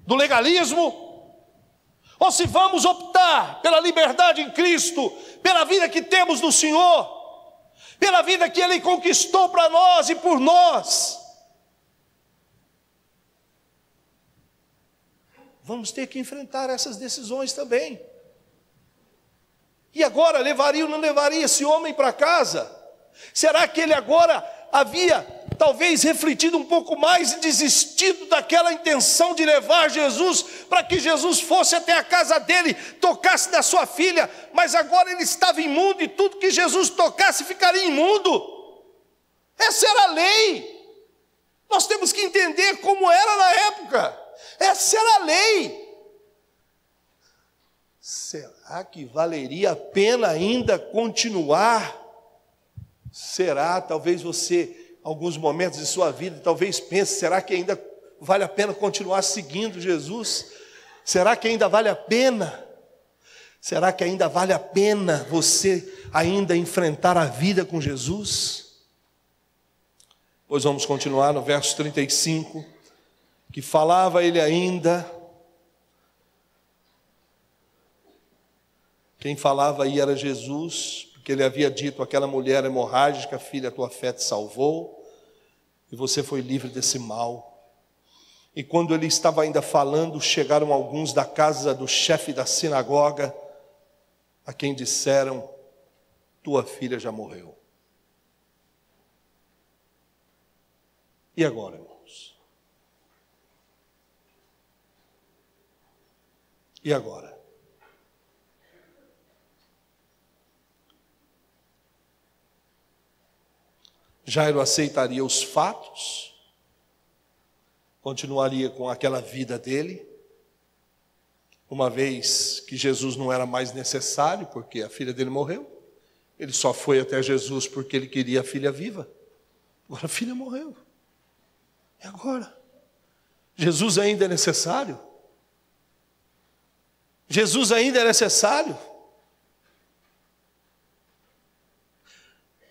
do legalismo, ou se vamos optar pela liberdade em Cristo, pela vida que temos no Senhor, pela vida que Ele conquistou para nós e por nós. Vamos ter que enfrentar essas decisões também. E agora, levaria ou não levaria esse homem para casa? Será que ele agora havia talvez refletido um pouco mais e desistido daquela intenção de levar Jesus, para que Jesus fosse até a casa dele, tocasse na sua filha, mas agora ele estava imundo e tudo que Jesus tocasse ficaria imundo? Essa era a lei. Nós temos que entender como era na época. Essa era a lei. Será que valeria a pena ainda continuar? Será? Talvez você, alguns momentos de sua vida, talvez pense, será que ainda vale a pena continuar seguindo Jesus? Será que ainda vale a pena? Será que ainda vale a pena você ainda enfrentar a vida com Jesus? Pois vamos continuar no verso 35, que falava ele ainda. Quem falava aí era Jesus, porque ele havia dito àquela mulher hemorrágica: filha, a tua fé te salvou, e você foi livre desse mal. E quando ele estava ainda falando, chegaram alguns da casa do chefe da sinagoga, a quem disseram: tua filha já morreu. E agora, irmãos? E agora? Jairo aceitaria os fatos? Continuaria com aquela vida dele? Uma vez que Jesus não era mais necessário, porque a filha dele morreu. Ele só foi até Jesus porque ele queria a filha viva. Agora a filha morreu. E agora? Jesus ainda é necessário? Jesus ainda é necessário?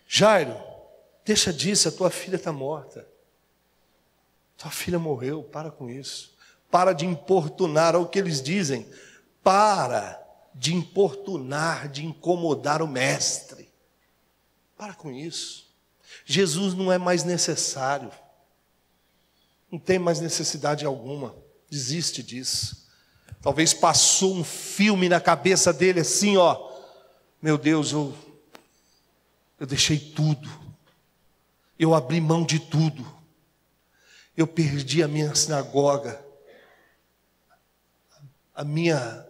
Jairo, deixa disso, a tua filha está morta. Tua filha morreu, para com isso. Para de importunar, olha o que eles dizem. Para de importunar, de incomodar o mestre. Para com isso. Jesus não é mais necessário. Não tem mais necessidade alguma. Desiste disso. Talvez passou um filme na cabeça dele assim, ó. Meu Deus, eu deixei tudo. Eu abri mão de tudo. Eu perdi a minha sinagoga, a minha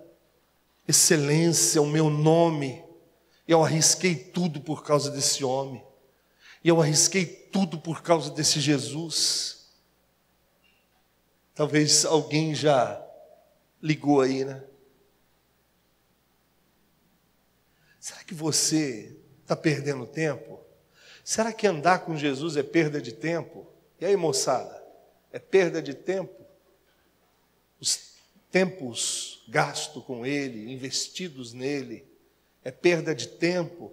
excelência, o meu nome. Eu arrisquei tudo por causa desse homem. E eu arrisquei tudo por causa desse Jesus. Talvez alguém já ligou aí, né? Será que você está perdendo tempo? Será que andar com Jesus é perda de tempo? E aí, moçada? É perda de tempo? Os tempos gastos com Ele, investidos nele, é perda de tempo?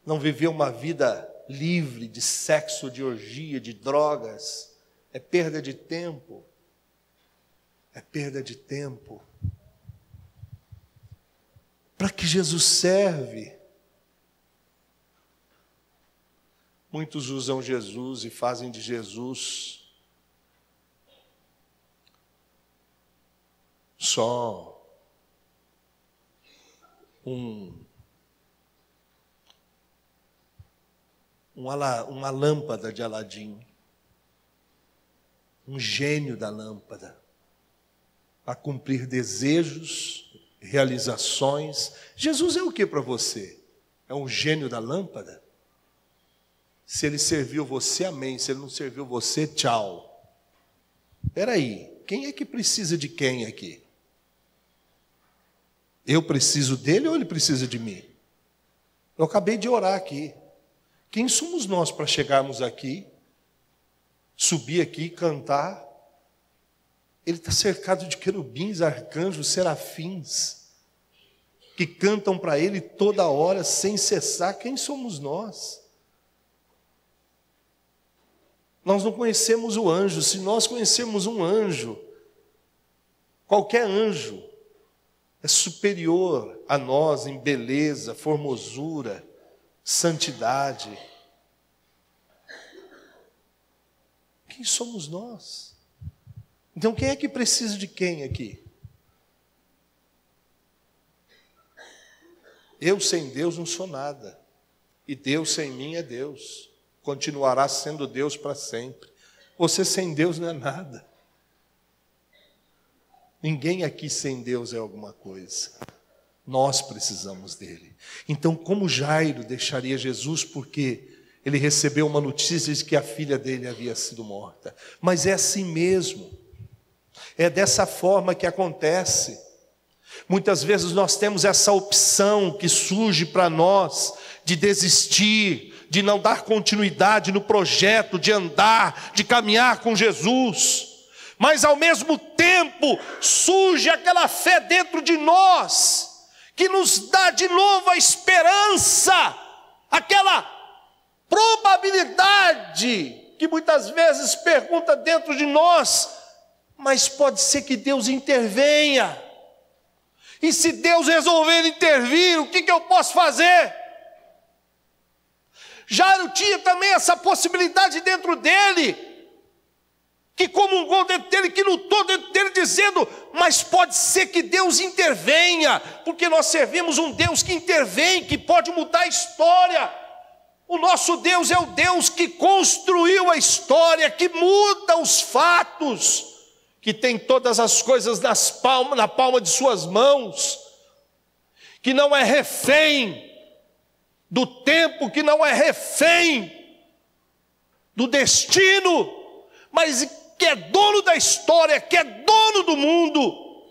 Não viver uma vida livre de sexo, de orgia, de drogas, é perda de tempo? É perda de tempo. Para que Jesus serve? Muitos usam Jesus e fazem de Jesus só uma lâmpada de Aladim, um gênio da lâmpada, a cumprir desejos, realizações. Jesus é o que para você? É um gênio da lâmpada? Se ele serviu você, amém. Se ele não serviu você, tchau. Espera aí, quem é que precisa de quem aqui? Eu preciso dele ou ele precisa de mim? Eu acabei de orar aqui. Quem somos nós para chegarmos aqui, subir aqui, cantar Ele está cercado de querubins, arcanjos, serafins, que cantam para ele toda hora, sem cessar. Quem somos nós? Nós não conhecemos o anjo. Se nós conhecemos um anjo, qualquer anjo é superior a nós em beleza, formosura, santidade. Quem somos nós? Então quem é que precisa de quem aqui? Eu sem Deus não sou nada. E Deus sem mim é Deus. Continuará sendo Deus para sempre. Você sem Deus não é nada. Ninguém aqui sem Deus é alguma coisa. Nós precisamos dele. Então, como Jairo deixaria Jesus porque ele recebeu uma notícia de que a filha dele havia sido morta? Mas é assim mesmo. É dessa forma que acontece. Muitas vezes nós temos essa opção que surge para nós de desistir, de não dar continuidade no projeto, de andar, de caminhar com Jesus. Mas ao mesmo tempo surge aquela fé dentro de nós, que nos dá de novo a esperança, aquela probabilidade que muitas vezes pergunta dentro de nós, mas pode ser que Deus intervenha. E se Deus resolver intervir, o que eu posso fazer? Jairo tinha também essa possibilidade dentro dele, que comungou dentro dele, que lutou dentro dele, dizendo, mas pode ser que Deus intervenha, porque nós servimos um Deus que intervém, que pode mudar a história. O nosso Deus é o Deus que construiu a história, que muda os fatos, que tem todas as coisas na palma de suas mãos, que não é refém do tempo, que não é refém do destino, mas que é dono da história, que é dono do mundo.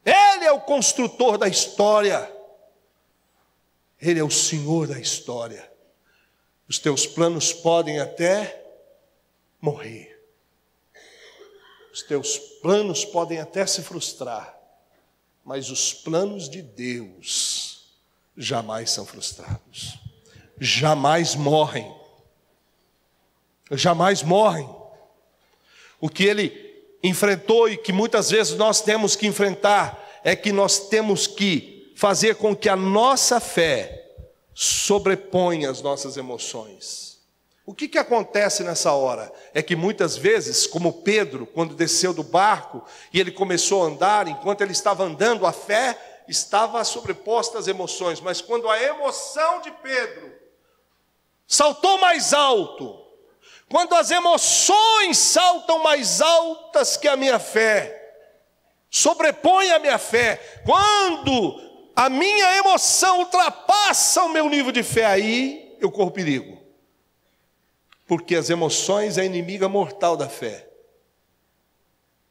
Ele é o construtor da história, Ele é o Senhor da história. Os teus planos podem até morrer, os teus planos podem até se frustrar, mas os planos de Deus jamais são frustrados, jamais morrem, jamais morrem. O que ele enfrentou e que muitas vezes nós temos que enfrentar é que nós temos que fazer com que a nossa fé sobreponha as nossas emoções. O que acontece nessa hora? É que muitas vezes, como Pedro, quando desceu do barco e ele começou a andar, enquanto ele estava andando, a fé estava sobreposta às emoções. Mas quando a emoção de Pedro saltou mais alto, quando as emoções saltam mais altas que a minha fé, sobrepõe a minha fé, quando a minha emoção ultrapassa o meu nível de fé, aí eu corro perigo. Porque as emoções é a inimiga mortal da fé.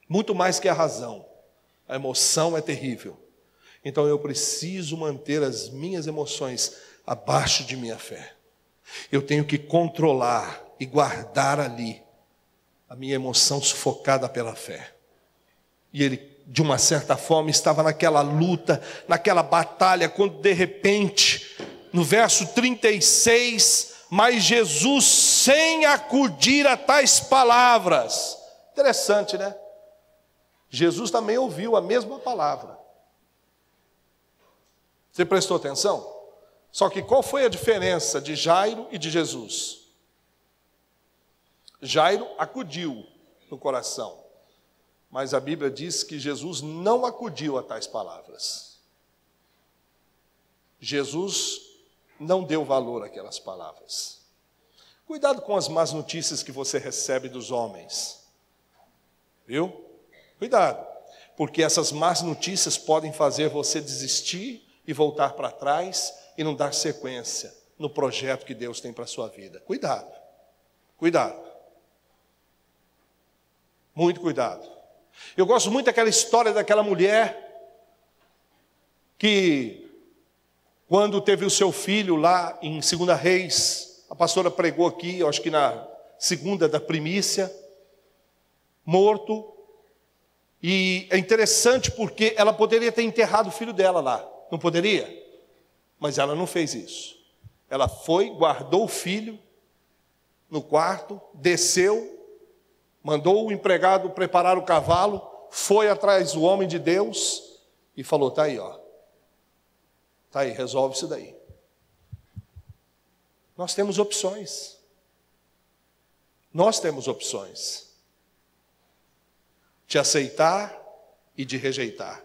Muito mais que a razão. A emoção é terrível. Então eu preciso manter as minhas emoções abaixo de minha fé. Eu tenho que controlar e guardar ali a minha emoção sufocada pela fé. E ele, de uma certa forma, estava naquela luta, naquela batalha, quando de repente, no verso 36... Mas Jesus, sem acudir a tais palavras. Interessante, né? Jesus também ouviu a mesma palavra. Você prestou atenção? Só que qual foi a diferença de Jairo e de Jesus? Jairo acudiu no coração, mas a Bíblia diz que Jesus não acudiu a tais palavras. Jesus não deu valor àquelas palavras. Cuidado com as más notícias que você recebe dos homens. Viu? Cuidado, porque essas más notícias podem fazer você desistir e voltar para trás e não dar sequência no projeto que Deus tem para a sua vida. Cuidado, cuidado. Muito cuidado. Eu gosto muito daquela história daquela mulher que, quando teve o seu filho lá em 2 Reis, a pastora pregou aqui, eu acho que na segunda da primícia, morto. E é interessante porque ela poderia ter enterrado o filho dela lá, não poderia? Mas ela não fez isso. Ela foi, guardou o filho no quarto, desceu, mandou o empregado preparar o cavalo, foi atrás do homem de Deus e falou: está aí, ó. Está aí, resolve isso daí. Nós temos opções. Nós temos opções de aceitar e de rejeitar.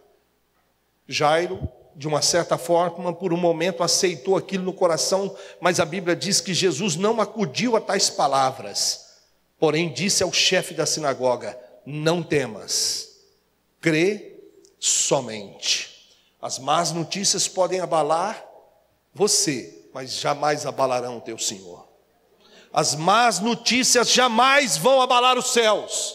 Jairo, de uma certa forma, por um momento aceitou aquilo no coração, mas a Bíblia diz que Jesus não acudiu a tais palavras, porém disse ao chefe da sinagoga: não temas, crê somente. As más notícias podem abalar você, mas jamais abalarão o teu Senhor. As más notícias jamais vão abalar os céus,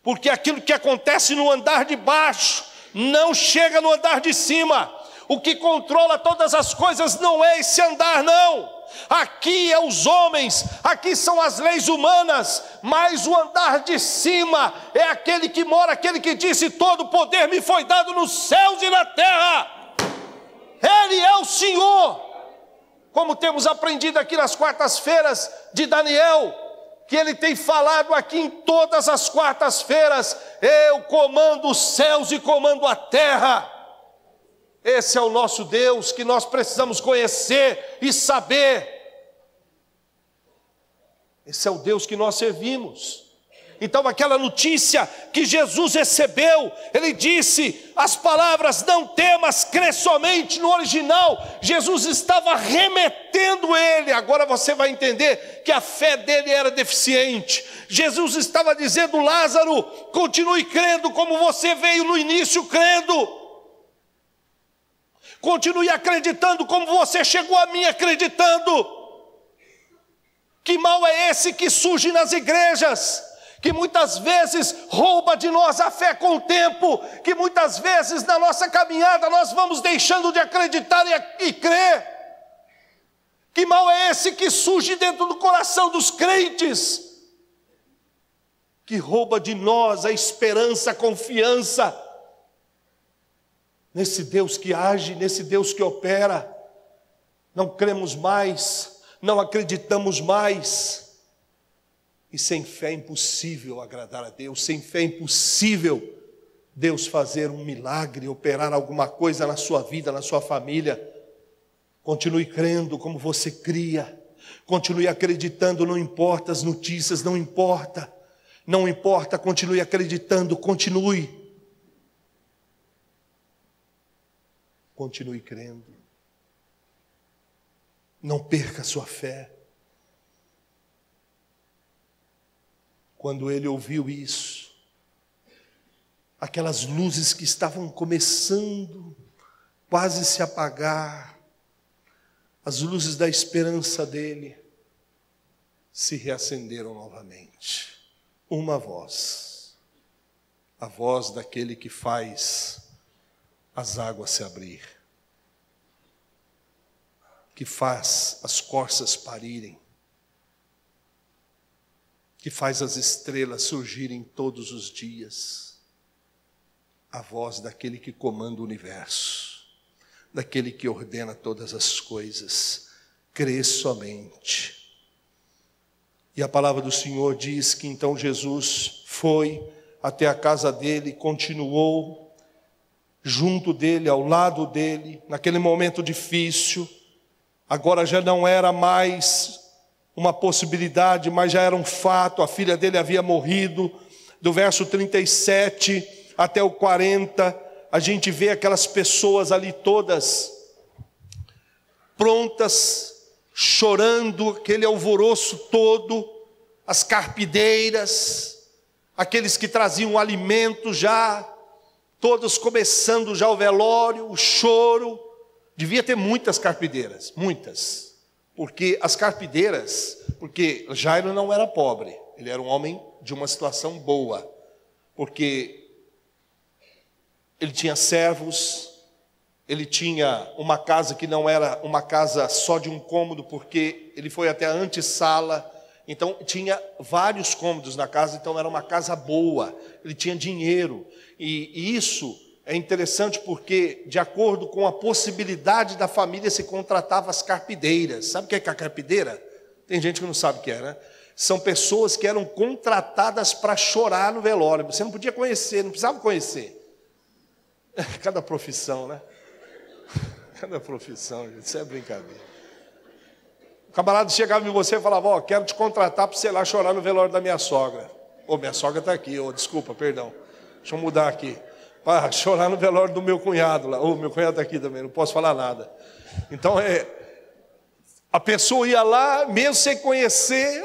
porque aquilo que acontece no andar de baixo não chega no andar de cima. O que controla todas as coisas não é esse andar, não. Aqui é os homens, aqui são as leis humanas, mas o andar de cima é aquele que mora, aquele que disse: todo poder me foi dado nos céus e na terra. Ele é o Senhor. Como temos aprendido aqui nas quartas-feiras de Daniel, que ele tem falado aqui em todas as quartas-feiras: eu comando os céus e comando a terra. Esse é o nosso Deus que nós precisamos conhecer e saber. Esse é o Deus que nós servimos. Então, aquela notícia que Jesus recebeu, ele disse as palavras: não temas, crê somente. No original, Jesus estava remetendo ele. Agora você vai entender que a fé dele era deficiente. Jesus estava dizendo: Lázaro, continue crendo como você veio no início crendo. Continue acreditando como você chegou a mim acreditando. Que mal é esse que surge nas igrejas, que muitas vezes rouba de nós a fé com o tempo, que muitas vezes na nossa caminhada nós vamos deixando de acreditar e crer. Que mal é esse que surge dentro do coração dos crentes, que rouba de nós a esperança, a confiança nesse Deus que age, nesse Deus que opera. Não cremos mais, não acreditamos mais. E sem fé é impossível agradar a Deus, sem fé é impossível Deus fazer um milagre, operar alguma coisa na sua vida, na sua família. Continue crendo como você cria, continue acreditando, não importa as notícias, não importa, continue acreditando, continue crendo. Não perca a sua fé. Quando ele ouviu isso, aquelas luzes que estavam começando quase se apagar, as luzes da esperança dele se reacenderam novamente. Uma voz, a voz daquele que faz as águas se abrir, que faz as corças parirem, que faz as estrelas surgirem todos os dias. A voz daquele que comanda o universo, daquele que ordena todas as coisas. Crê somente. E a palavra do Senhor diz que então Jesus foi até a casa dele, continuou junto dele, ao lado dele, naquele momento difícil. Agora já não era mais uma possibilidade, mas já era um fato. A filha dele havia morrido. Do verso 37 até o 40, a gente vê aquelas pessoas ali todas prontas, chorando, aquele alvoroço todo, as carpideiras, aqueles que traziam alimento já, todos começando já o velório, o choro. Devia ter muitas carpideiras, muitas. Porque as carpideiras, porque Jairo não era pobre, ele era um homem de uma situação boa, porque ele tinha servos, ele tinha uma casa que não era uma casa só de um cômodo, porque ele foi até a antessala, Então tinha vários cômodos na casa, então era uma casa boa, ele tinha dinheiro. E isso é interessante porque, de acordo com a possibilidade da família, se contratava as carpideiras. Sabe o que é a carpideira? Tem gente que não sabe o que é, né? São pessoas que eram contratadas para chorar no velório. Você não podia conhecer, não precisava conhecer. Cada profissão, né? Cada profissão, gente, isso é brincadeira. O camarada chegava em você e falava: ó, quero te contratar para você ir lá chorar no velório da minha sogra. Ô, minha sogra está aqui, desculpa, perdão. Deixa eu mudar aqui. Para chorar no velório do meu cunhado lá. Meu cunhado está aqui também, não posso falar nada. Então, a pessoa ia lá, mesmo sem conhecer,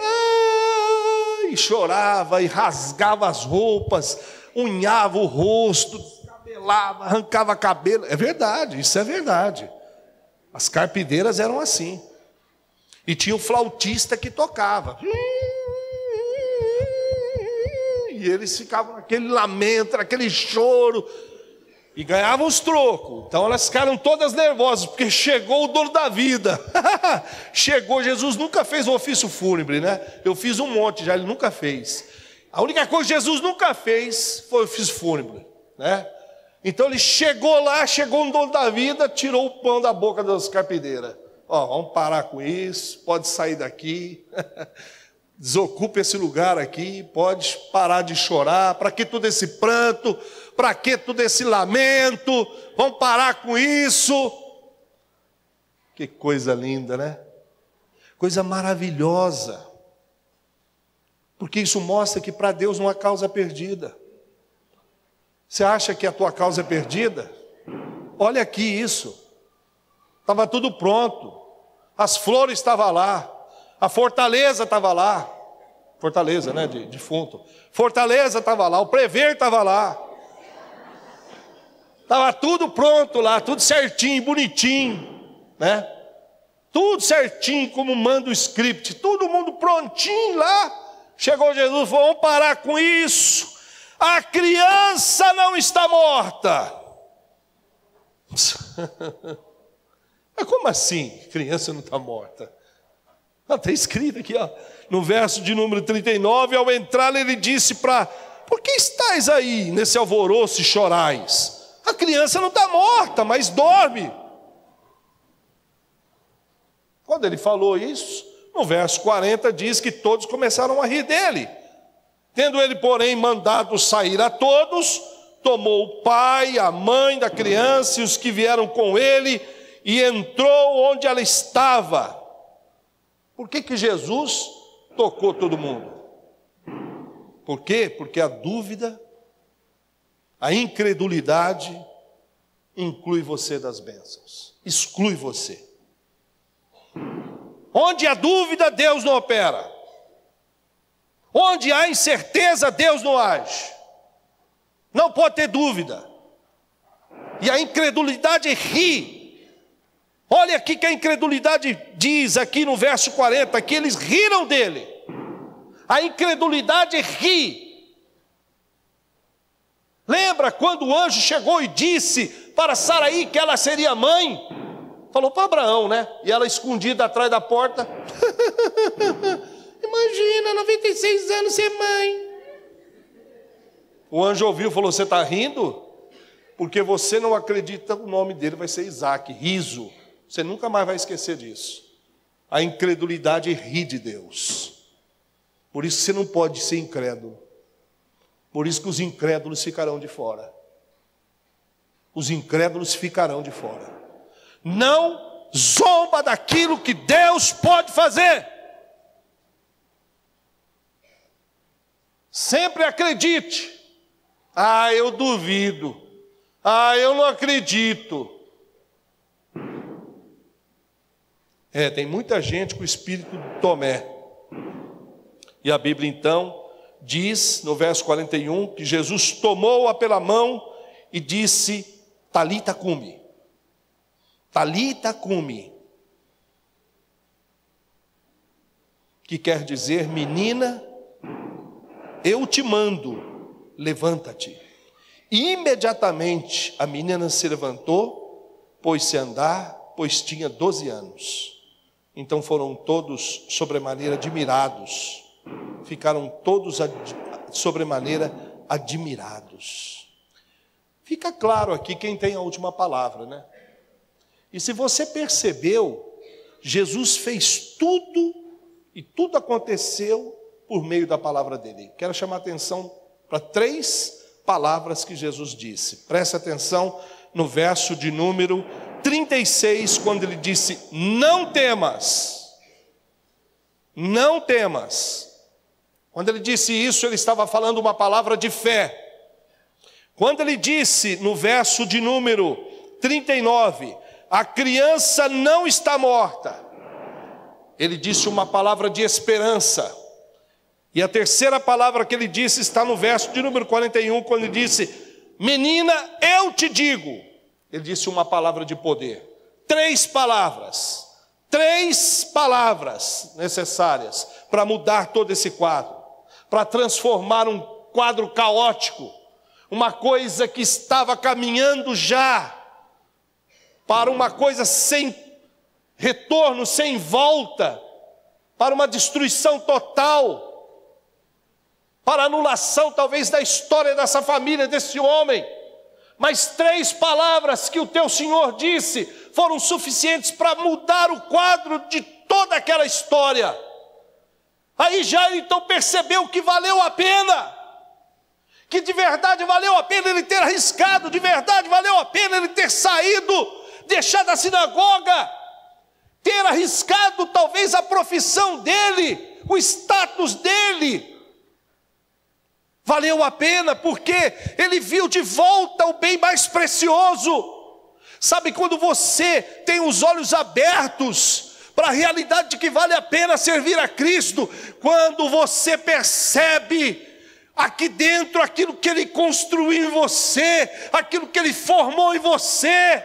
e chorava, e rasgava as roupas, unhava o rosto, descabelava, arrancava cabelo. É verdade, isso é verdade. As carpideiras eram assim. E tinha o flautista que tocava. E eles ficavam naquele lamento, naquele choro. E ganhavam os trocos. Então elas ficaram todas nervosas, porque chegou o dono da vida. Chegou, Jesus nunca fez um ofício fúnebre, né? Eu fiz um monte já, ele nunca fez. A única coisa que Jesus nunca fez foi o ofício fúnebre, né? Então ele chegou lá, chegou no dono da vida, tirou o pão da boca das carpideiras. Vamos parar com isso, pode sair daqui, desocupa esse lugar aqui, pode parar de chorar, para que todo esse pranto, para que todo esse lamento, vamos parar com isso. Que coisa linda, né? Coisa maravilhosa, porque isso mostra que para Deus não há causa perdida. Você acha que a tua causa é perdida? Olha aqui isso. Estava tudo pronto, as flores estavam lá, a fortaleza estava lá, fortaleza, né, de defunto, fortaleza estava lá, o prever estava lá, estava tudo pronto lá, tudo certinho, bonitinho, né, tudo certinho como manda o script, todo mundo prontinho lá. Chegou Jesus e falou: vamos parar com isso, a criança não está morta. Mas como assim? Criança não está morta? Está escrito aqui, no verso de número 39, ao entrar ele disse por que estáis aí nesse alvoroço e chorais? A criança não está morta, mas dorme. Quando ele falou isso, no verso 40 diz que todos começaram a rir dele. Tendo ele, porém, mandado sair a todos, tomou o pai, a mãe da criança e os que vieram com ele, e entrou onde ela estava. Por que Jesus tocou todo mundo? Por quê? Porque a dúvida, a incredulidade, inclui você das bênçãos, exclui você. Onde há dúvida, Deus não opera. Onde há incerteza, Deus não age. Não pode ter dúvida. E a incredulidade ri. Olha aqui que a incredulidade diz aqui no verso 40, que eles riram dele. A incredulidade ri. Lembra quando o anjo chegou e disse para Saraí que ela seria mãe? Falou para Abraão, né? E ela escondida atrás da porta. Imagina, 96 anos ser mãe. O anjo ouviu e falou: você está rindo? Porque você não acredita, o nome dele vai ser Isaac, riso. Você nunca mais vai esquecer disso. A incredulidade ri de Deus. Por isso você não pode ser incrédulo. Por isso que os incrédulos ficarão de fora. Os incrédulos ficarão de fora. Não zomba daquilo que Deus pode fazer. Sempre acredite. Eu duvido. Eu não acredito. Tem muita gente com o espírito de Tomé. E a Bíblia então diz no verso 41 que Jesus tomou-a pela mão e disse: Talita cumi. Talita cumi. Que quer dizer: menina, eu te mando, levanta-te. E imediatamente a menina se levantou, pôs-se a andar, pois tinha 12 anos. Então foram todos sobremaneira admirados, ficaram todos sobremaneira admirados. Fica claro aqui quem tem a última palavra, né? E se você percebeu, Jesus fez tudo, e tudo aconteceu por meio da palavra dele. Quero chamar a atenção para 3 palavras que Jesus disse. Preste atenção no verso de número 36, quando ele disse: não temas, não temas. Quando ele disse isso, ele estava falando uma palavra de fé. Quando ele disse no verso de número 39, a criança não está morta, ele disse uma palavra de esperança. E a terceira palavra que ele disse está no verso de número 41, quando ele disse: menina, eu te digo. Ele disse uma palavra de poder. 3 palavras necessárias para mudar todo esse quadro, para transformar um quadro caótico, uma coisa que estava caminhando já para uma coisa sem retorno, sem volta, para uma destruição total, para anulação talvez da história dessa família, desse homem. Mas 3 palavras que o teu Senhor disse foram suficientes para mudar o quadro de toda aquela história. Aí Jairo então percebeu que valeu a pena, que de verdade valeu a pena ele ter arriscado, de verdade valeu a pena ele ter saído, deixado a sinagoga, ter arriscado talvez a profissão dele, o status dele. Valeu a pena porque ele viu de volta o bem mais precioso. Sabe quando você tem os olhos abertos para a realidade de que vale a pena servir a Cristo? Quando você percebe aqui dentro aquilo que Ele construiu em você, aquilo que Ele formou em você,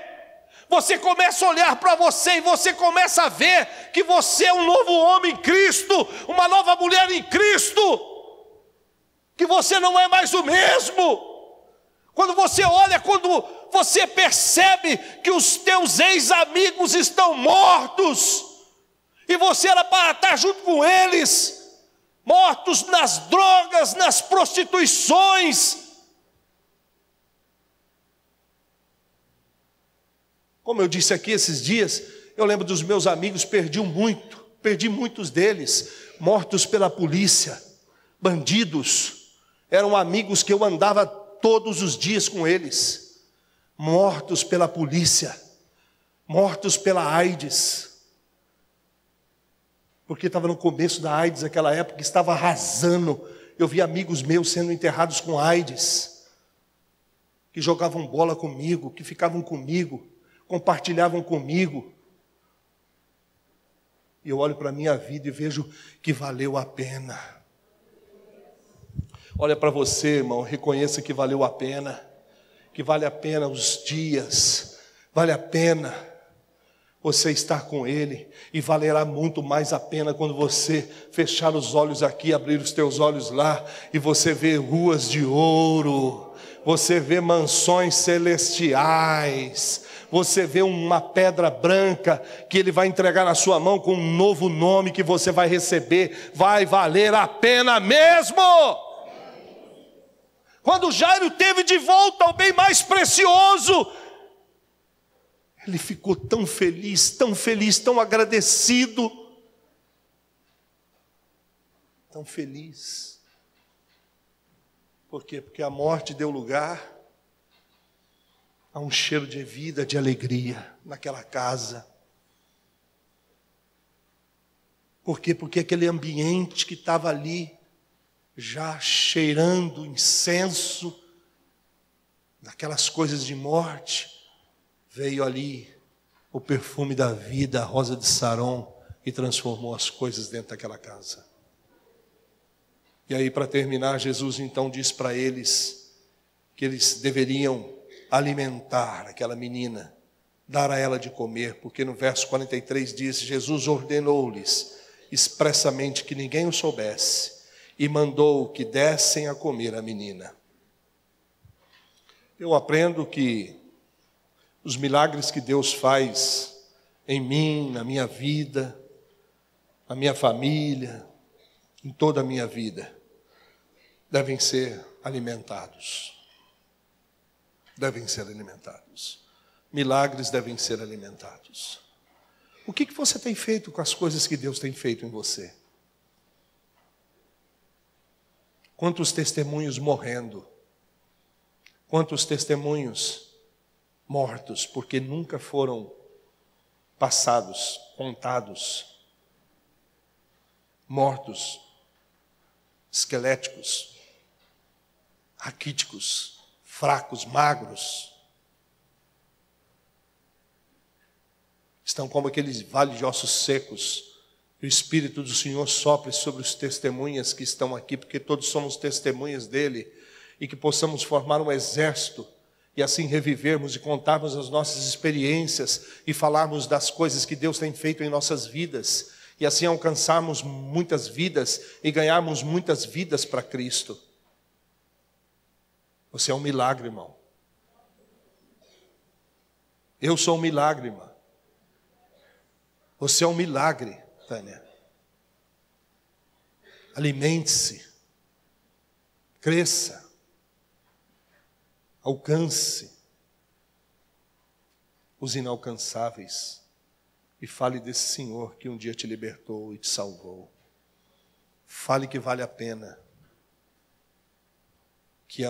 você começa a olhar para você e você começa a ver que você é um novo homem em Cristo, uma nova mulher em Cristo, que você não é mais o mesmo. Quando você olha, quando você percebe que os teus ex-amigos estão mortos, e você era para estar junto com eles, mortos nas drogas, nas prostituições. Como eu disse aqui esses dias, eu lembro dos meus amigos, perdi muitos deles, mortos pela polícia, bandidos. Eram amigos que eu andava todos os dias com eles, mortos pela polícia, mortos pela AIDS, porque estava no começo da AIDS, aquela época estava arrasando. Eu vi amigos meus sendo enterrados com AIDS, que jogavam bola comigo, que ficavam comigo, compartilhavam comigo. E eu olho para a minha vida e vejo que valeu a pena. Olha para você, irmão, reconheça que valeu a pena, que vale a pena os dias, vale a pena você estar com Ele, e valerá muito mais a pena quando você fechar os olhos aqui, abrir os teus olhos lá, e você vê ruas de ouro, você vê mansões celestiais, você vê uma pedra branca que Ele vai entregar na sua mão com um novo nome que você vai receber. Vai valer a pena mesmo. Quando Jairo teve de volta o bem mais precioso, ele ficou tão feliz, tão agradecido, tão feliz. Por quê? Porque a morte deu lugar a um cheiro de vida, de alegria naquela casa. Por quê? Porque aquele ambiente que estava ali, já cheirando incenso, daquelas coisas de morte, veio ali o perfume da vida, a rosa de Saron, e transformou as coisas dentro daquela casa. E aí, para terminar, Jesus então diz para eles que eles deveriam alimentar aquela menina, dar a ela de comer, porque no verso 43 diz: Jesus ordenou-lhes expressamente que ninguém o soubesse, e mandou que dessem a comer a menina. Eu aprendo que os milagres que Deus faz em mim, na minha vida, na minha família, em toda a minha vida, devem ser alimentados. Devem ser alimentados. Milagres devem ser alimentados. O que você tem feito com as coisas que Deus tem feito em você? Quantos testemunhos morrendo? Quantos testemunhos mortos, porque nunca foram passados, contados? Mortos, esqueléticos, raquíticos, fracos, magros. Estão como aqueles vales de ossos secos. E o Espírito do Senhor sopre sobre os testemunhas que estão aqui, porque todos somos testemunhas dele, e que possamos formar um exército, e assim revivermos e contarmos as nossas experiências, e falarmos das coisas que Deus tem feito em nossas vidas, e assim alcançarmos muitas vidas, e ganharmos muitas vidas para Cristo. Você é um milagre, irmão. Eu sou um milagre, irmã. Você é um milagre, Tânia. Alimente-se, cresça, alcance os inalcançáveis e fale desse Senhor que um dia te libertou e te salvou. Fale que vale a pena, que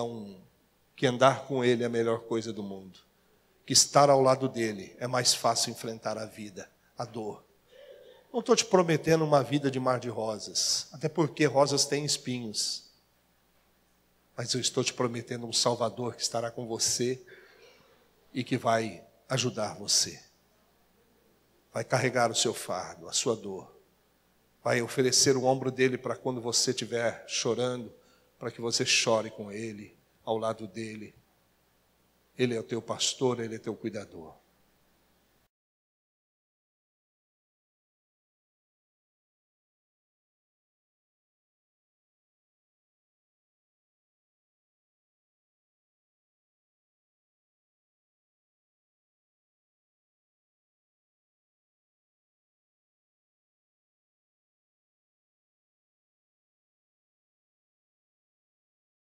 andar com Ele é a melhor coisa do mundo, que estar ao lado dEle é mais fácil enfrentar a vida, a dor. Não estou te prometendo uma vida de mar de rosas, até porque rosas têm espinhos. Mas eu estou te prometendo um Salvador que estará com você e que vai ajudar você. Vai carregar o seu fardo, a sua dor. Vai oferecer o ombro dele para quando você estiver chorando, para que você chore com ele, ao lado dele. Ele é o teu pastor, ele é teu cuidador.